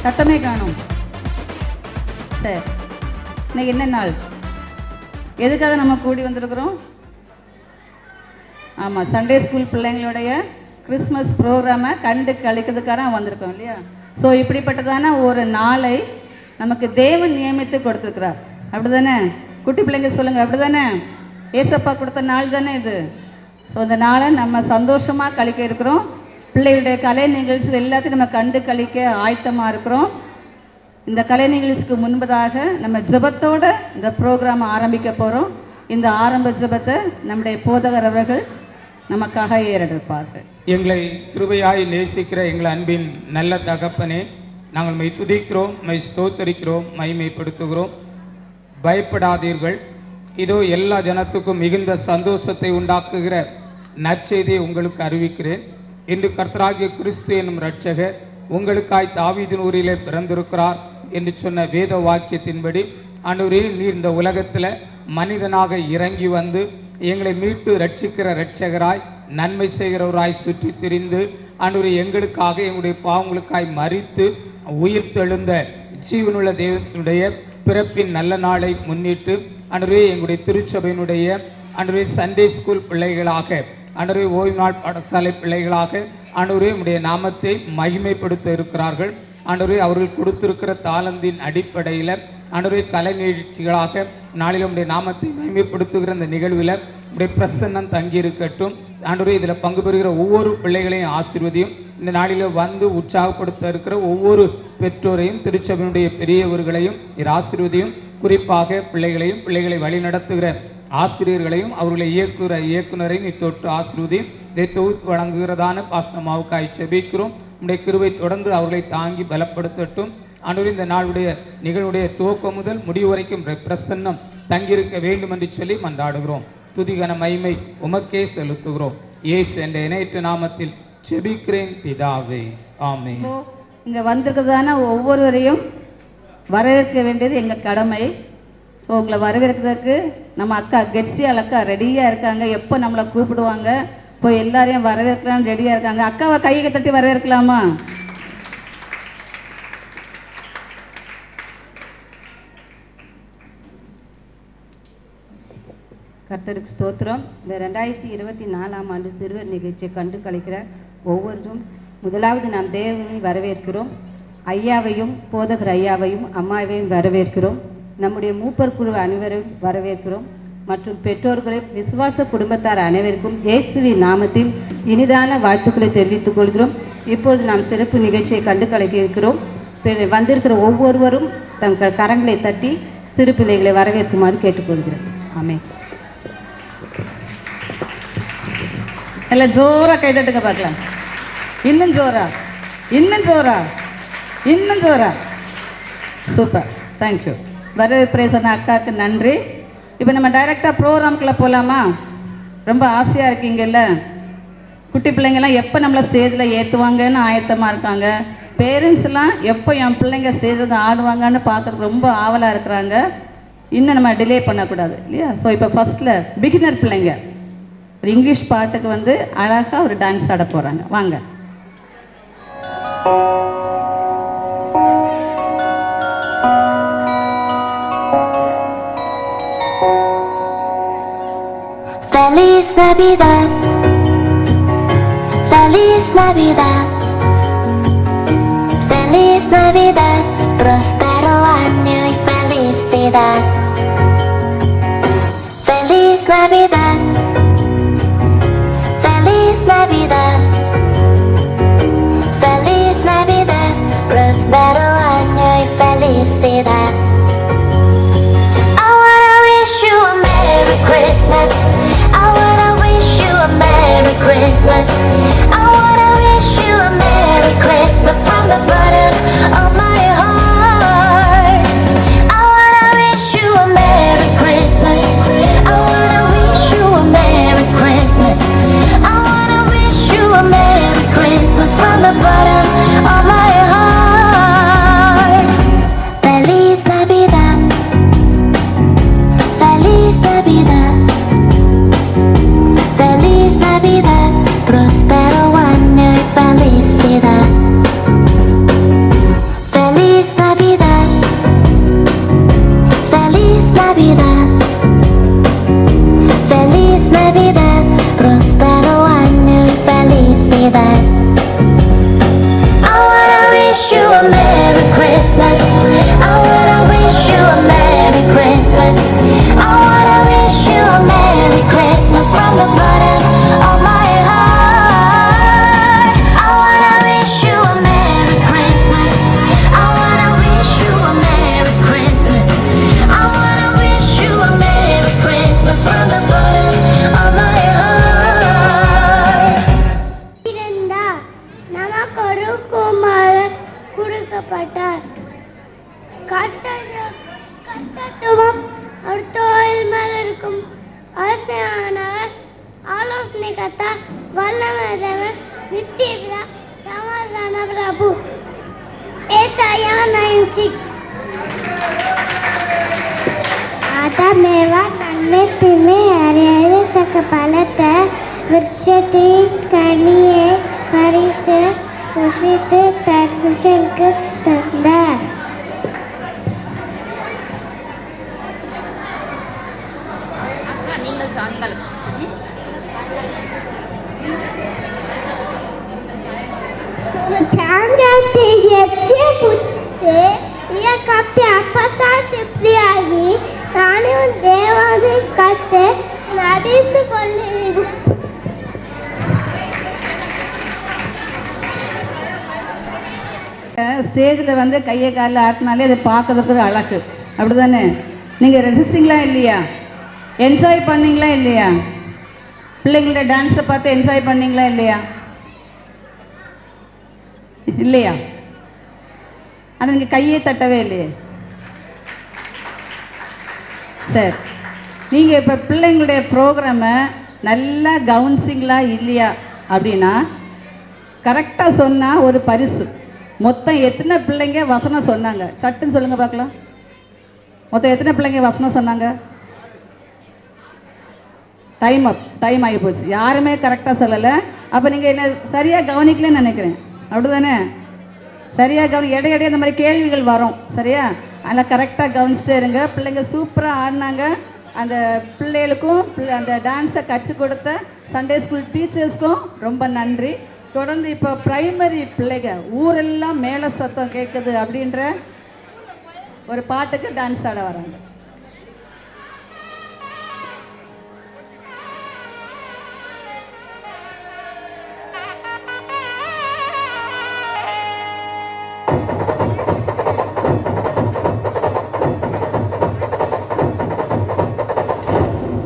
சத்தமே காணும். சரி, இன்னைக்கு என்ன நாள்? எதுக்காக நம்ம கூடி வந்திருக்கிறோம்? ஆமாம், சண்டே ஸ்கூல் பிள்ளைங்களுடைய கிறிஸ்மஸ் ப்ரோக்ராமை கண்டு கழிக்கிறதுக்காக வந்திருக்கோம் இல்லையா? ஸோ இப்படிப்பட்டதான ஒரு நாளை நமக்கு தேவன் நியமித்து கொடுத்துருக்கிறார். அப்படி தானே குட்டி பிள்ளைங்க சொல்லுங்கள், அப்படி தானே? ஏசப்பா கொடுத்த நாள் தானே இது. ஸோ இந்த நாளை நம்ம சந்தோஷமாக கழிக்க இருக்கிறோம். பிள்ளைகளுடைய கலை நிகழ்ச்சி எல்லாத்தையும் நம்ம கண்டு கழிக்க ஆயத்தமாக இருக்கிறோம். இந்த கலை நிகழ்ச்சிக்கு முன்பதாக நம்ம ஜெபத்தோடு இந்த ப்ரோக்ராம் ஆரம்பிக்க போகிறோம். இந்த ஆரம்ப ஜெபத்தை நம்முடைய போதகர் அவர்கள் நமக்காக ஏறெடுப்பார்கள். எங்களை கிருபையாய் நேசிக்கிற எங்கள் அன்பின் நல்ல தகப்பனே, நாங்கள் மை துதிக்கிறோம், மை ஸ்தோத்தரிக்கிறோம், மகிமைப்படுத்துகிறோம். பயப்படாதீர்கள், இதோ எல்லா ஜனத்துக்கும் மிகுந்த சந்தோஷத்தை உண்டாக்குகிற நற்செய்தியை உங்களுக்கு அறிவிக்கிறேன். இன்று கர்த்தராகிய கிறிஸ்து என்னும் இரட்சகர் உங்களுக்காய் தாவீதின் ஊரிலே பிறந்திருக்கிறார் என்று சொன்ன வேத வாக்கியத்தின்படி, ஆண்டவரே, நீர் இந்த உலகத்தில் மனிதனாக இறங்கி வந்து எங்களை மீட்டு ரட்சிக்கிற இரட்சகராய், நன்மை செய்கிறவராய் சுற்றி திரிந்து, ஆண்டவரே, எங்களுக்காக எங்களுடைய பாவங்களுக்காய் மரித்து உயிர் தெழுந்த ஜீவனுள்ள தேவனுடைய பிறப்பின் நல்ல நாளை முன்னிட்டு, ஆண்டவரே, எங்களுடைய திருச்சபையினுடைய ஆண்டவரே சண்டே ஸ்கூல் பிள்ளைகளாக, ஆண்டவரே ஓய்வு நாள் பாடசாலை பிள்ளைகளாக, ஆண்டவரே உம்முடைய நாமத்தை மகிமைப்படுத்த இருக்கிறார்கள். ஆண்டவரே, அவர்கள் கொடுத்திருக்கிற தாளந்தின் அடிப்படையில் ஆண்டவரே கலை நிகழ்ச்சிகளாக நாளில் உம்முடைய நாமத்தை மகிமைப்படுத்துகிற இந்த நிகழ்வில் உம்முடைய பிரசன்னம் தங்கியிருக்கட்டும். ஆண்டவரே, இதில் பங்கு பெறுகிற ஒவ்வொரு பிள்ளைகளையும் ஆசீர்வதியும். இந்த நாளில் வந்து உற்சாகப்படுத்த இருக்கிற ஒவ்வொரு பெற்றோரையும் திருச்சபையினுடைய பெரியவர்களையும் நீர் ஆசீர்வதியும். குறிப்பாக பிள்ளைகளையும் பிள்ளைகளை வழிநடத்துகிற ஆசிரியர்களையும் அவர்களை இயக்குனரையும் நீ தொட்டு ஆசீர்வதியும். இதை தொகுத்து வழங்குகிறதான பாஸ்டமாவுக்காய் செபிக்கிறோம். உடைய கிருபை தொடர்ந்து அவர்களை தாங்கி பலப்படுத்தட்டும். ஆண்டவரே, இந்த நாளுடைய நிகழ்வுடைய துவக்கம் முதல் முடிவு வரைக்கும் பிரசன்னம் தங்கியிருக்க வேண்டும் என்று சொல்லி மன்றாடுகிறோம். துதிகன மகிமை உமக்கே செலுத்துகிறோம். இயேசு என்ற இணையற்ற நாமத்தில் செபிக்கிறேன் பிதாவே, ஆமென். இங்கே வந்திருக்கிறதான ஒவ்வொருவரையும் வரவேற்க வேண்டியது எங்கள் கடமை. ஸோ உங்களை வரவேற்கிறதுக்கு நம்ம அக்கா கெட்சியால் அக்கா ரெடியாக இருக்காங்க. எப்போ நம்மளை கூப்பிடுவாங்க, போய் எல்லாரையும் வரவேற்கலான்னு ரெடியாக இருக்காங்க. அக்காவை கையை தட்டி வரவேற்கலாமா? கர்த்தருக்கு ஸ்தோத்திரம். இந்த 2024ஆம் ஆண்டு சிறுவர் நிகழ்ச்சியை கண்டு கழிக்கிற ஒவ்வொருவரும் முதலாவது நாம் தேவனை வரவேற்கிறோம். ஐயாவையும் போதகர் ஐயாவையும் அம்மாவையும் வரவேற்கிறோம். நம்முடைய மூப்பர் குழு அனைவரையும் வரவேற்கிறோம். மற்றும் பெற்றோர்களையும் விசுவாச குடும்பத்தார் அனைவருக்கும் இயேசுவின் நாமத்தில் இனிதான வாழ்த்துக்களை தெரிவித்துக் கொள்கிறோம். இப்பொழுது நாம் சிறப்பு நிகழ்ச்சியை கண்டு கலக்கி இருக்கிறோம். வந்திருக்கிற ஒவ்வொருவரும் தங்கள் கரங்களை தட்டி சிறு பிள்ளைகளை வரவேற்குமாறு கேட்டுக்கொள்கிறோம். ஆமென். எல்லாம் ஜோரா கைதட்டுங்க பார்க்கலாம். இன்னும் ஜோரா, இன்னும் ஜோரா, இன்னும் ஜோரா. Super, thank you. வரவேற்புரை சொன்ன அக்காவுக்கு நன்றி. இப்போ நம்ம டைரெக்டாக ப்ரோக்ராம்குள்ளே போகலாமா? ரொம்ப ஆசையாக இருக்கீங்கல்ல? குட்டி பிள்ளைங்கள்லாம் எப்போ நம்மளை ஸ்டேஜில் ஏற்றுவாங்கன்னு ஆயத்தமாக இருக்காங்க. பேரண்ட்ஸ்லாம் எப்போ என் பிள்ளைங்க ஸ்டேஜில் ஆடுவாங்கன்னு பார்க்குறதுக்கு ரொம்ப ஆவலாக இருக்கிறாங்க. இன்னும் நம்ம டிலே பண்ணக்கூடாது இல்லையா? ஸோ இப்போ ஃபஸ்ட்டில் பிகினர் பிள்ளைங்க ஒரு இங்கிலீஷ் பாட்டுக்கு வந்து அழகாக ஒரு டான்ஸ் ஆட போகிறாங்க. வாங்க. Feliz Navidad, Feliz Navidad, Feliz Navidad, próspero año y felicidad. Feliz Navidad, Feliz Navidad, Feliz Navidad, próspero año y felicidad. I wanna wish you a Merry Christmas. I wanna wish you a Merry Christmas. I wanna wish you a Merry Christmas from the bottom of my heart. கத்தா வல்லவரவர் நித்தியபிரா சமாதான பிரபு ஏசாயா 9:6 ஆதாமேவா நன்மை தீமை அறியத்தக்க பழத்தை விருட்சத்தின் கனியை பறித்து புசித்து தன் புருஷனுக்கு தந்தார். 장자한테 예치에 붙을 우리가 갑자기 아파트한테 프리하기 나는 대왕을 갔대 나리스 걸리고 ஸ்டேஜில் வந்து கையை காலில் ஆட்டினாலே அது பார்க்கறதுக்கு ஒரு அழகு, அப்படி தானே? நீங்கள் ரசிச்சிங்களா இல்லையா? என்ஜாய் பண்ணீங்களா இல்லையா? பிள்ளைங்களோட டான்ஸை பார்த்து என்ஜாய் பண்ணீங்களா இல்லையா? இல்லையா? ஆனால் நீங்கள் கையே தட்டவே இல்லையே. சரி, நீங்கள் இப்போ பிள்ளைங்களுடைய ப்ரோக்ராமை நல்லா கவனிச்சிங்களா இல்லையா அப்படின்னா கரெக்டாக சொன்னால் ஒரு பரிசு. மொத்தம் எத்தனை பிள்ளைங்க வசனம் சொன்னாங்க? சட்டுன்னு சொல்லுங்கள் பார்க்கலாம். மொத்தம் எத்தனை பிள்ளைங்க வசனம் சொன்னாங்க? டைம் ஆகி போச்சு, யாருமே கரெக்டாக சொல்லலை. அப்போ நீங்கள் என்ன சரியாக கவனிக்கலன்னு நினைக்கிறேன், அப்படி தானே? சரியாக இடையிடையே இந்த மாதிரி கேள்விகள் வரும், சரியா? அதில் கரெக்டாக கவனிச்சுட்டே இருங்க. பிள்ளைங்க சூப்பராக ஆடினாங்க. அந்த பிள்ளைகளுக்கும் அந்த டான்ஸை கற்றுக் கொடுத்த சண்டே ஸ்கூல் டீச்சர்ஸ்க்கும் ரொம்ப நன்றி. தொடர்ந்து இப்போ ப்ரைமரி பிள்ளைங்க ஊரெல்லாம் மேலே சத்தம் கேட்குது அப்படின்ற ஒரு பாட்டுக்கு டான்ஸ் ஆட வராங்க.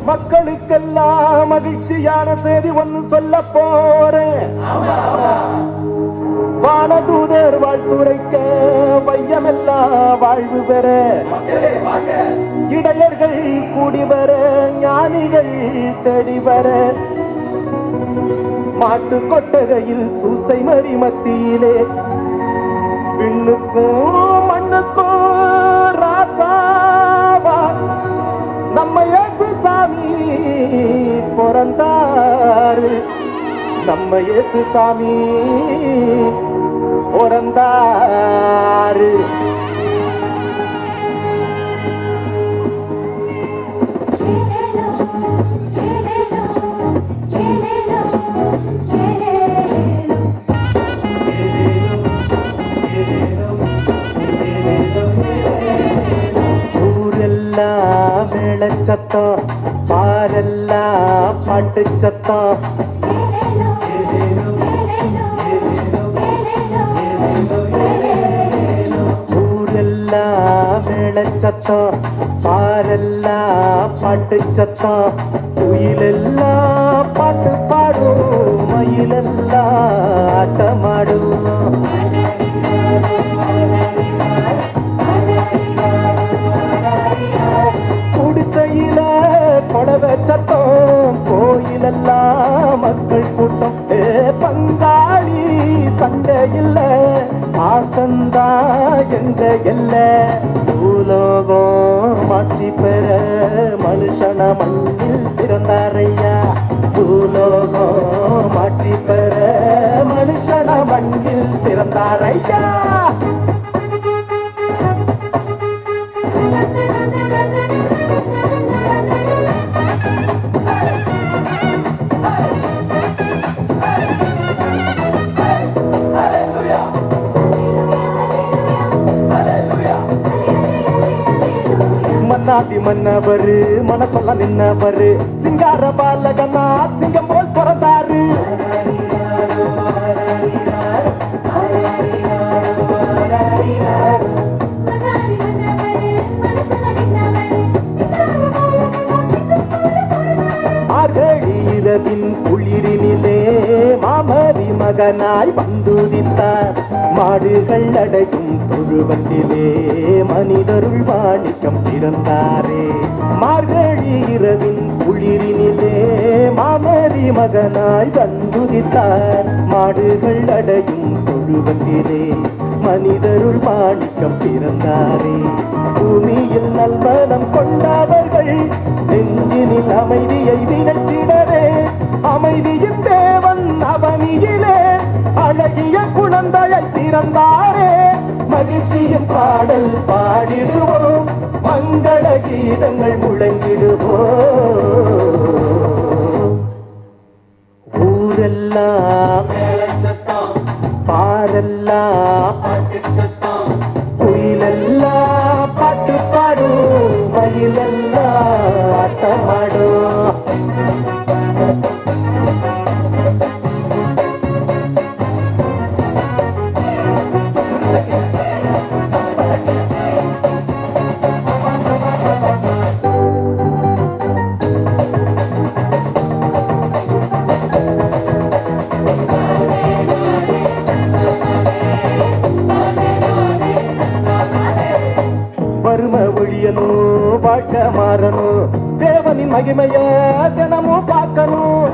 மக்களுக்கெல்லாம் மகிழ்ச்சியான செய்தி ஒன்று சொல்ல போறேன். வானதூதர் வாழ்த்துரைக்க வையமெல்லாம் வாழ்வு பெற இடையர்கள் கூடி வர ஞானிகள் தேடி வர மாட்டு கொட்டகையில் சூசை மறி மத்தியிலே விண்ணுக்கும் மண்ணுக்கும் ராசாவா நம்ம இயேசு சாமி பிறந்தாரு. நம்ம இயேசு சாமி பிறந்தாரு. ஊரெல்லாம் மேளச்சத்தம், பாரெல்லாம் பாட்டு சத்தம். ஊரெல்லாம் மேளச்சத்தம், பாரெல்லாம் பாட்டு சத்தம். குயிலெல்லாம் பாட்டு பாடும், மயிலெல்லாம் ஆட்டமாடும். குடிசையில கொடவை சத்தம், கோயிலெல்லாம் மக்கள் கூட்டம். பங்காளி சண்டை இல்ல, ஆசந்தா எங்க எல்ல. பூலோகம் மாற்றி பெற மனுஷன மண்ணில் பிறந்தாரையா. பூலோகம் மாற்றி பெற மனுஷன மண்ணில் பிறந்தாரையா. மன்னாதி மன்னவரு மனசெல்லாம் நின்னவரு, சிங்கார பாலகனா சிங்கம் போல் பிறந்தாரு. இரவின் குளிரினிலே மாமரி மகனாய் வந்துதித்தார். மாடுகள் அடையும் தொழுவத்திலே மனிதருள் மாணிக்கம் பிறந்தாரே. மார்கழி இரவின் குளிர் குளிரினிலே மாமரி மகனாய் வந்துதித்தார். மாடுகள் அடையும் தொழுவத்திலே மனிதருள் மாணிக்கம் பிறந்தாரே. பூமியில் நல்மனம் கொண்டாவர்கள் நெஞ்சினில் அமைதியை விதைத்திடவே. அமைதியின் தேவன் அவனியிலே அழகிய குழந்தையை பிறந்தாரே. மகிழ்ச்சியின் பாடல் பாடிடுவோம், மங்கள கீதங்கள் முழங்கிடுவோம். ஊரெல்லாம் பாரெல்லாம் குயிலெல்லாம் பாட்டு பாடும், மயிலெல்லாம் ஆட்டமாடும். வறுமை ஒழியணும், வாழ்க்கை மாறணும், தேவனின் மகிமைய தினமும் பார்க்கணும்.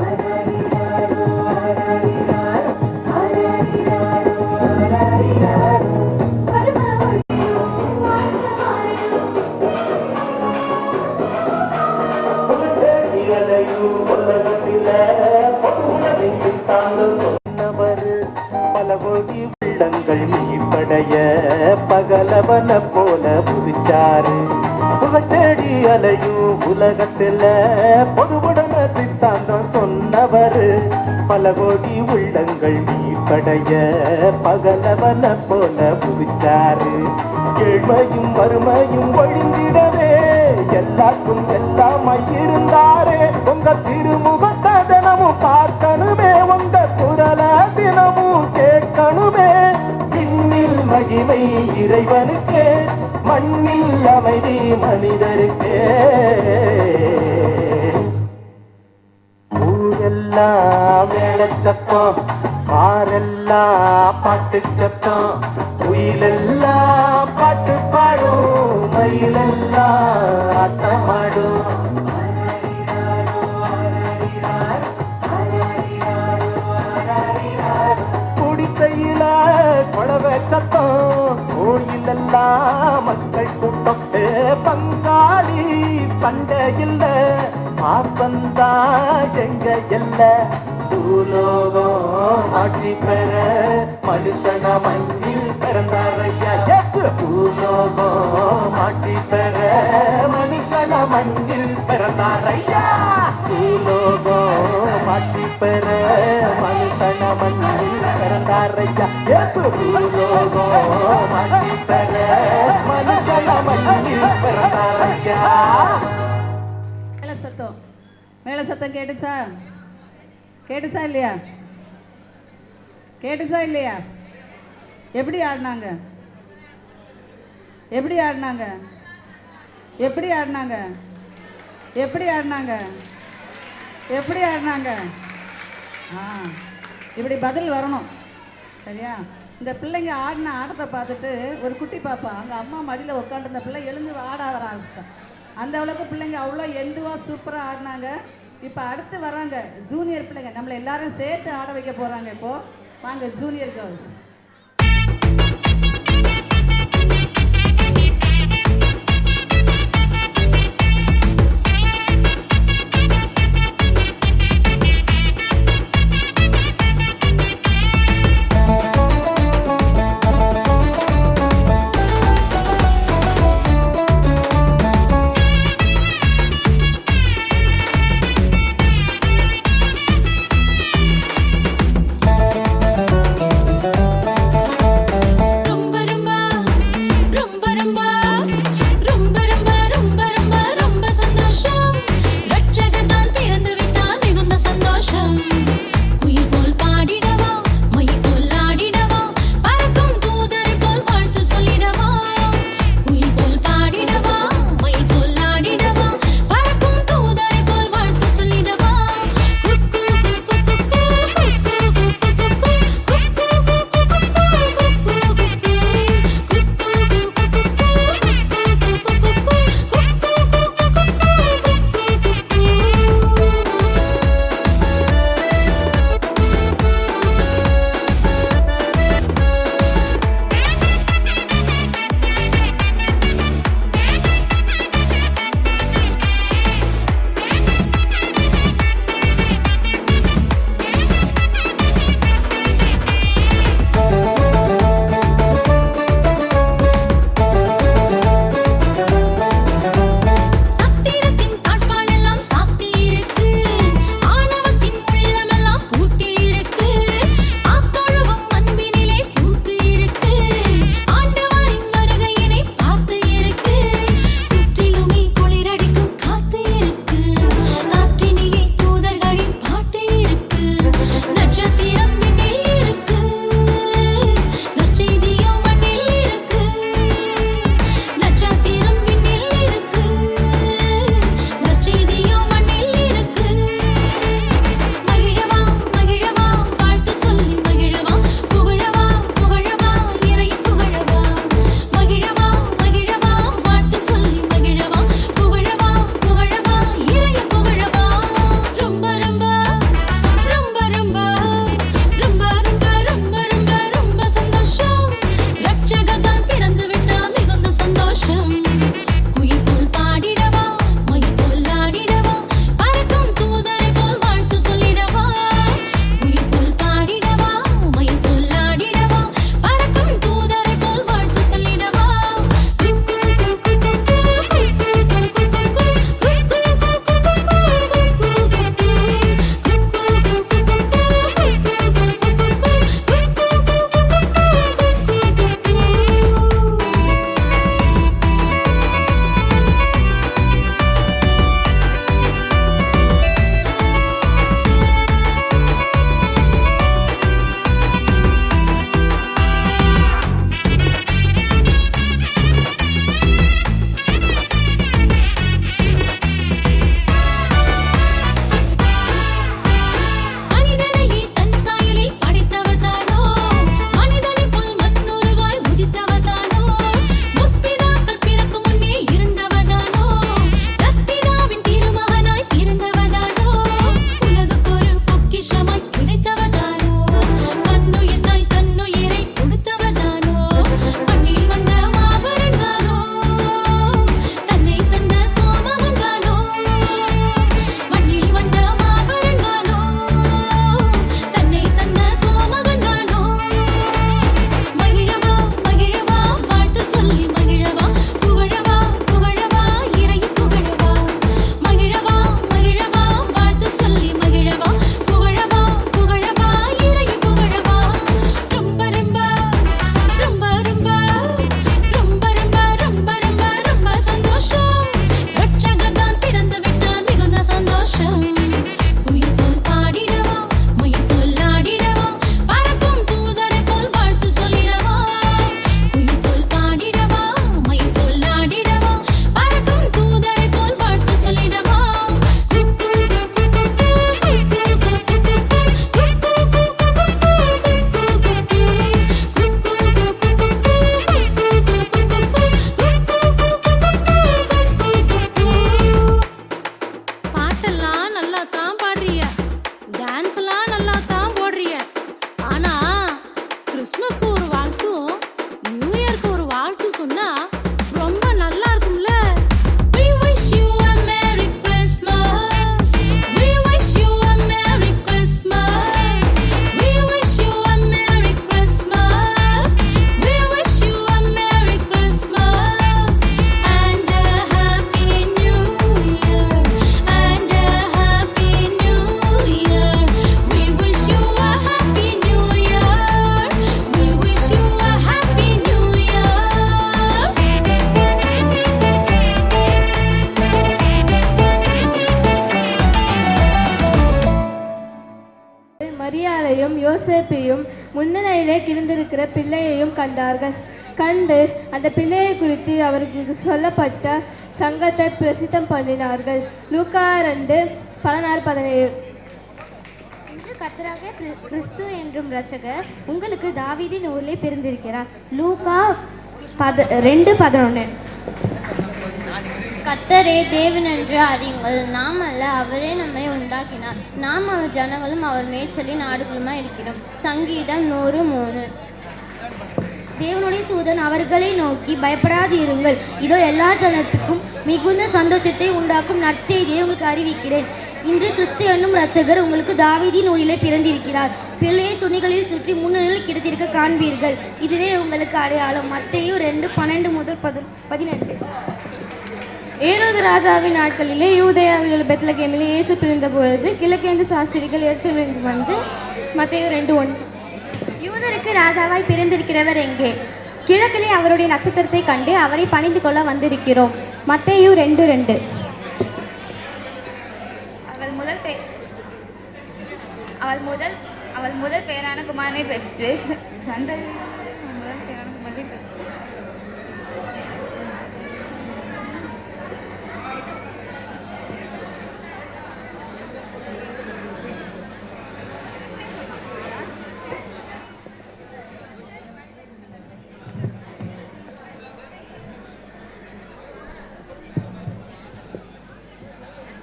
பல கோடி உள்ளங்கள் மீட்படைய பகலவன போல புதிச்சாரு. புகட்டேடி அலையும் உலகத்துல பொதுவுடன சித்தாந்தம் சொன்னவரு. பல கோடி உள்ளங்கள் மீட்படைய பகலவன போல புதிச்சாரு. ஏழ்மையும் வறுமையும் ஒழிந்திடவே எல்லாருக்கும் எல்லாமாய் இருந்தாரே. உங்க திருமுகத்தை தினமும் பார்க்கணுமே, உங்க குரல தினமும் கேட்கணுமே. விண்ணில் மகிமை இறைவனுக்கே, மண்ணில் அமைதி மனிதருக்கே. ஊரெல்லாம் மேளச்சத்தம், பாரெல்லாம் பாட்டு சத்தம், குயிலெல்லாம் பாட்டு பாடும், மயிலெல்லாம் ஆட்டமாடும். குடிசையில குழவை சத்தம், கோயிலெல்லாம் மக்கள் கூட்டம். பங்காளி சண்டை இல்ல, பாசந்தா எங்க இல்ல. பூலோகம் ஆட்சி பெற மனுஷன மண்ணில் பிறந்தாரையா. பூலோகம் ஆட்சி பெற மனுஷன மண்ணில் பிறந்தாரையா. பூலோகம் ஆட்சி பெற மனுஷன மண்ணில் பிறந்தாரையா. பூலோகம் ஆட்சி பெற மனுஷன மண்ணில் பிறந்தாரையா. மேல சத்தம் கேட்டுச்சா? கேட்டுச்சா இல்லையா? கேட்டுச்சா இல்லையா? எப்படி ஆடினாங்க? எப்படி ஆடினாங்க? எப்படி ஆடினாங்க? எப்படி ஆடினாங்க? எப்படி ஆடினாங்க? இப்படி பதில் வரணும், சரியா? இந்த பிள்ளைங்க ஆடின ஆட்டத்தை பார்த்துட்டு ஒரு குட்டி பாப்பா அங்கே அம்மா மடியில் உட்காந்துருந்த பிள்ளை எழுந்து ஆட ஆரம்பிச்சிட்டான். அந்த அளவுக்கு பிள்ளைங்க அவ்வளோ எந்துவாக சூப்பராக ஆடினாங்க. இப்போ அடுத்து வராங்க ஜூனியர் பிள்ளைங்க, நம்மளை எல்லாரும் சேர்த்து ஆட வைக்க போகிறாங்க. இப்போது வாங்க ஜூனியர் கேர்ள்ஸ். மரியாளையும் யோசேப்பையும் முன்னணியிலே கிடந்திருக்கிற பிள்ளையையும் கண்டார்கள். கண்டு அந்த பிள்ளையை குறித்து அவர்களுக்கு சொல்லப்பட்ட சங்கத்தை பிரசித்தம் பண்ணினார்கள். லூக்கா 2:16-17. இன்று கர்த்தராகிய கிறிஸ்து என்றும் இரட்சகர் உங்களுக்கு தாவீதின் ஊரிலே பிறந்திருக்கிறார். லூக்கா 2:11. கர்த்தரே தேவன் என்று அறியுங்கள், நாம் அல்ல, அவரே நம்மை உண்டாக்கினார், நாம் அவர் ஜனங்களும் அவர் மேய்ச்சலின் ஆடுகளுமா இருக்கிறோம். சங்கீதம் 103. தேவனுடைய தூதன் அவர்களை நோக்கி, பயப்படாதிருங்கள், இதோ எல்லா ஜனத்துக்கும் மிகுந்த சந்தோஷத்தை உண்டாக்கும் நற்செய்தியை உங்களுக்கு அறிவிக்கிறேன். இன்று கிறிஸ்து என்னும் இரட்சகர் உங்களுக்கு தாவீதின் ஊரிலே பிறந்திருக்கிறார். பிள்ளையை துணிகளில் சுற்றி முன்னணியில் கிடத்திருக்க காண்பீர்கள். இதுவே உங்களுக்கு அடையாளம். மத்தேயு 2:12-18. ஏரோது ராஜாவின் நாட்களிலே யூதேயாவில் உள்ள பெத்லகேமிலே இயேசு பிறந்த பொழுது கிழக்கேந்து சாஸ்திரிகள் எருசலேமுக்கு வந்து மத்தேயு 2:1. யூதருக்கு ராஜாவாய் பிறந்திருக்கிறவர் எங்கே? கிழக்கிலே அவருடைய நட்சத்திரத்தை கண்டு அவரை பணிந்து கொள்ள வந்திருக்கிறோம். மத்தேயு 2:2. அவள் முதல் பேரான குமாரனை பெற்று சண்டை முதல் பேரான குமாரனை பெற்று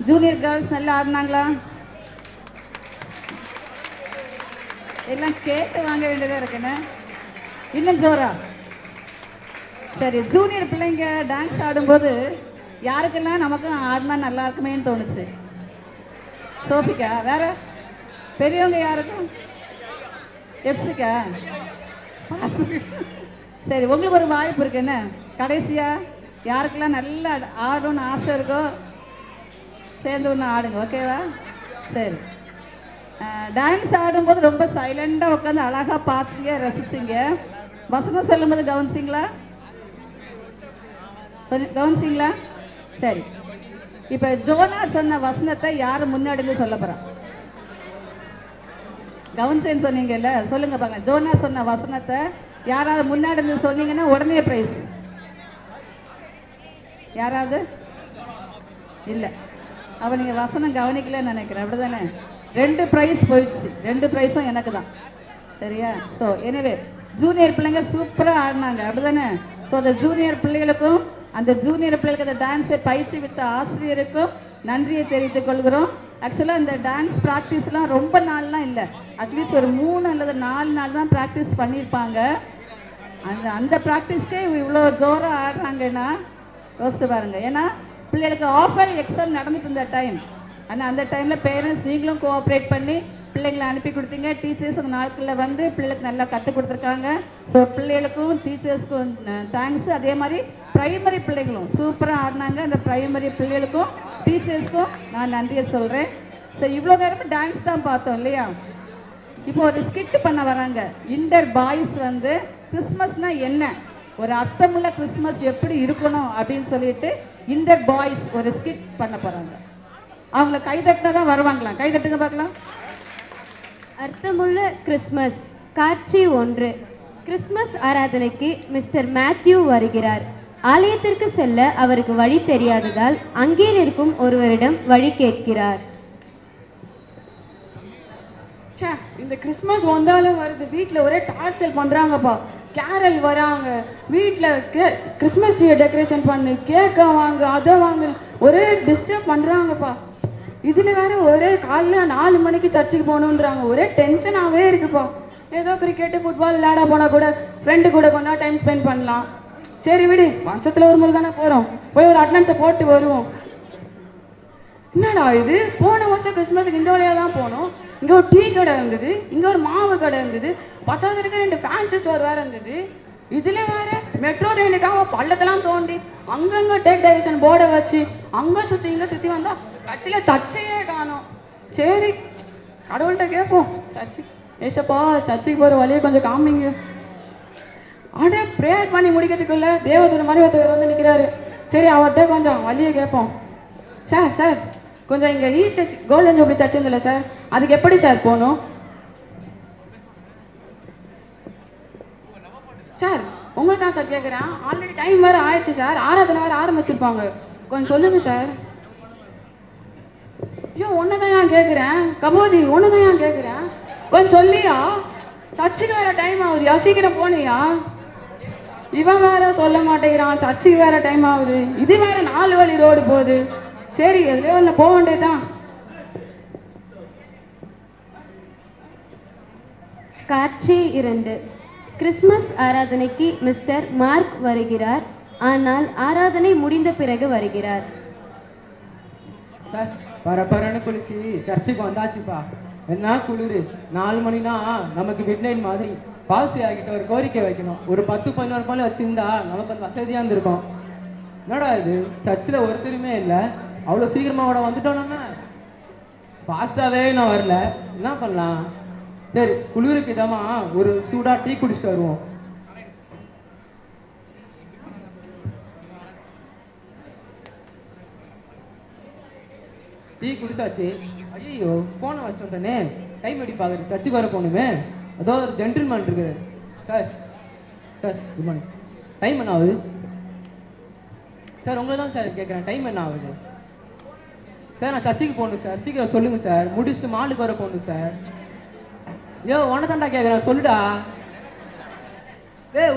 ஜூனியர் கேர்ள்ஸ் நல்லா ஆடினாங்களா? எல்லாம் கேட்டு வாங்க வேண்டியதாக இருக்குண்ணே. இன்னும் ஜோரா? சரி, ஜூனியர் பிள்ளைங்க டான்ஸ் ஆடும்போது யாருக்கெல்லாம் நமக்கும் ஆடினா நல்லா இருக்குமேன்னு தோணுச்சு? சோஃபிக்கா? வேற பெரியவங்க யாருக்கும்? எப்சிக்கா? சரி, உங்களுக்கு ஒரு வாய்ப்பு இருக்கு. என்ன கடைசியா யாருக்கெல்லாம் நல்லா ஆடணும்னு ஆசை இருக்கோ சேர்ந்து ஒன்று ஆடுங்க, ஓகேவா? சரி, டான்ஸ் ஆடும்போது ரொம்ப சைலண்டாக உட்காந்து அழகாக பார்த்தீங்க, ரசிச்சிங்க. வசனம் சொல்லும்போது கவனிச்சிங்களா? கவனிச்சிங்களா? சரி, இப்போ ஜோனா சொன்ன வசனத்தை யார் முன்னாடி சொல்ல போகிறா? கவனிச்சேன்னு சொன்னீங்கல்ல, சொல்லுங்க பாருங்க. ஜோனா சொன்ன வசனத்தை யாராவது முன்னாடி இருந்து சொன்னீங்கன்னா உடனே ப்ரைஸ். யாராவது இல்லை? அப்போ நீங்கள் வசனம் கவனிக்கலன்னு நினைக்கிறேன், அப்படி தானே? 2 ப்ரைஸ் போயிடுச்சு. 2 ப்ரைஸும் எனக்கு தான், சரியா? ஸோ எனவே ஜூனியர் பிள்ளைங்க சூப்பராக ஆடினாங்க, அப்படி தானே? ஸோ அந்த ஜூனியர் பிள்ளைகளுக்கும் அந்த ஜூனியர் பிள்ளைகளுக்கு அந்த டான்ஸை பயிற்சி வித்த ஆசிரியருக்கும் நன்றியை தெரிவித்துக் கொள்கிறோம். ஆக்சுவலாக இந்த டான்ஸ் ப்ராக்டிஸ்லாம் ரொம்ப நாள்லாம் இல்லை, அட்லீஸ்ட் ஒரு 3 அல்லது 4 நாள் தான் ப்ராக்டிஸ் பண்ணியிருப்பாங்க. அந்த ப்ராக்டிஸ்க்கே இவ்வளோ ஜோராக ஆடுறாங்கன்னா யோசிச்சு பாருங்கள். ஏன்னா பிள்ளைகளுக்கு ஆஃபர் எக்ஸாம் நடந்துட்டு இருந்த டைம். ஆனால் அந்த டைமில் பேரண்ட்ஸ் நீங்களும் கோஆப்ரேட் பண்ணி பிள்ளைங்களை அனுப்பி கொடுத்தீங்க. டீச்சர்ஸ் அந்த நாட்களில் வந்து பிள்ளைகளுக்கு நல்லா கற்றுக் கொடுத்துருக்காங்க. ஸோ பிள்ளைகளுக்கும் டீச்சர்ஸ்க்கும் தேங்க்ஸ். அதே மாதிரி ப்ரைமரி பிள்ளைகளும் சூப்பராக ஆடினாங்க. அந்த ப்ரைமரி பிள்ளைகளுக்கும் டீச்சர்ஸ்க்கும் நான் நன்றியை சொல்கிறேன். ஸோ இவ்வளோ நேரமும் டான்ஸ் தான் பார்த்தோம் இல்லையா? இப்போ ஒரு ஸ்கிட் பண்ண வராங்க. இன்டர் பாய்ஸ் வந்து கிறிஸ்மஸ்னால் என்ன, ஒரு அர்த்தமுள்ள கிறிஸ்மஸ் எப்படி இருக்கணும் அப்படின்னு சொல்லிட்டு இன்டர் பாய்ஸ் ஒரு ஸ்கிட் பண்ண போகிறாங்க. அவங்கள கைதட்டினா தான் வருவாங்களாம். கைதட்டுங்க பார்க்கலாம். அர்த்தமுள்ள கிறிஸ்மஸ் காட்சி 1. கிறிஸ்மஸ் ஆராதனைக்கு மிஸ்டர் மேத்யூ வருகிறார். ஆலயத்திற்கு செல்ல அவருக்கு வழி தெரியாததால் அங்கே இருக்கும் ஒருவரிடம் வழி கேட்கிறார். இந்த கிறிஸ்மஸ் வந்தாலும் வருது, வீட்டில் ஒரே டார்ச்சர் பண்ணுறாங்கப்பா. கேரல் வராங்க, வீட்டில் கிறிஸ்மஸ் ட்ரீ டெக்கரேஷன் பண்ணு, கேக்கை வாங்க, அதை வாங்க, ஒரே டிஸ்டர்ப் பண்ணுறாங்கப்பா. இதில் வேற ஒரே காலைல 4 மணிக்கு சர்ச்சுக்கு போகணுன்றாங்க. ஒரே டென்ஷனாகவே இருக்குப்பா. ஏதோ கிரிக்கெட்டு ஃபுட்பால் விளையாட போனால் கூட ஃப்ரெண்டு கூட கொஞ்ச டைம் ஸ்பெண்ட் பண்ணலாம். சரி விடு, வருஷத்தில் ஒரு முறை தானே போகிறோம், போய் ஒரு அட்டனன்ஸை போட்டு வருவோம். என்னடா இது, போன வருஷம் கிறிஸ்மஸுக்கு இந்த வழியாக தான் போனோம். இங்கே ஒரு டீ கடை இருந்தது, இங்கே ஒரு மாவு கடை இருந்தது, 10வது 2 ஃபேன்சி ஸ்டோர் வேறு இருந்தது. இதில் வேறு மெட்ரோ ட்ரெயினுக்காக பள்ளத்தெல்லாம் தோண்டி அங்கங்கே டேக் டைவர்ஷன் போர்டை வச்சு அங்கே சுற்றி இங்கே சுற்றி வந்தால் கட்சியில் சர்ச்சையே காணும். சரி, கடவுள்கிட்ட கேட்போம். சர்ச்சு ஏசப்பா, சர்ச்சுக்கு போகிற வழியை கொஞ்சம் காமிங்க. அப்படியே ப்ரேயர் பண்ணி முடிக்கிறதுக்குள்ள தேவதூர் மாதிரி ஒருத்தர் வந்து நிற்கிறாரு. சரி, அவர்கிட்ட கொஞ்சம் வழியை கேட்போம். சார் கொஞ்சம் இங்கே ஈஸ்ட் கோல்டன் ஜூப்ளி சர்ச் இருந்தில்ல சார், அதுக்கு எப்படி சார் போகணும்? சார் உங்களுக்கு தான் சார் கேட்குறேன். ஆல்ரெடி டைம் வேறு ஆயிடுச்சு சார். ஆராதனை வேறு ஆரம்பிச்சிருப்பாங்க. கொஞ்சம் சொல்லுங்கள் சார். ஐயோ ஒன்று தான் ஏன் கேட்குறேன். கபோதி ஒன்று தான் ஏன் கேட்குறேன். கொஞ்சம் சொல்லியா? சர்ச்சுக்கு வேறு டைம் ஆகுதுயா, சீக்கிரம் போனியா? இவன் வேற சொல்ல மாட்டேங்கிறான், சர்ச்சுக்கு வேற டைம் ஆகுது. இது வேற 4 வழி ரோடு போகுது. சரி எதுலையோ இல்லை போக வேண்டியதுதான். காட்சி 2. கிறிஸ்மஸ் ஆராதனைக்கு மிஸ்டர் மார்க் வருகிறார். ஆனால் ஆராதனை முடிந்த பிறகு வருகிறார். சார் பரபரன்னு குளிச்சு சர்ச்சுக்கு வந்தாச்சுப்பா. என்ன குளிர். 4 மணினா நமக்கு மிட்நைட் மாதிரி. பாஸ்ட் ஆகிட்ட ஒரு கோரிக்கை வைக்கணும். ஒரு 10-11 ரூபாய் வச்சிருந்தா நமக்கு கொஞ்சம் வசதியாக இருந்திருக்கும். என்னடா இது சர்ச்சில் ஒருத்தருமே இல்லை. அவ்வளோ சீக்கிரமாக கூட வந்துட்டோம். நம்ம ஃபாஸ்ட்டாகவே நான் வரல. என்ன பண்ணலாம்? சரி குளிருக்கு இதமா ஒரு சூடாக டீ குடிச்சிட்டு வருவோம். டீ குடிச்சாச்சு. ஐயோ போனை வச்சுட்டேனே. டைம் எப்படி பார்க்குறது? சர்ச்சுக்கு வர போகணுமே. அதோ ஒரு ஜென்டில்மேன் இருக்குது. Sir sir good morning. Time என்ன ஆகுது சார்? உங்களை தான் சார் கேட்குறேன். டைம் என்ன ஆகுது சார்? நான் சர்ச்சுக்கு போகணும் சார். சீக்கிரம் சொல்லுங்கள் சார். முடிச்சுட்டு மாலுக்கு வர போகணும் சார். ஐயோ உனதாண்டா கேட்குறேன், சொல்லுடா.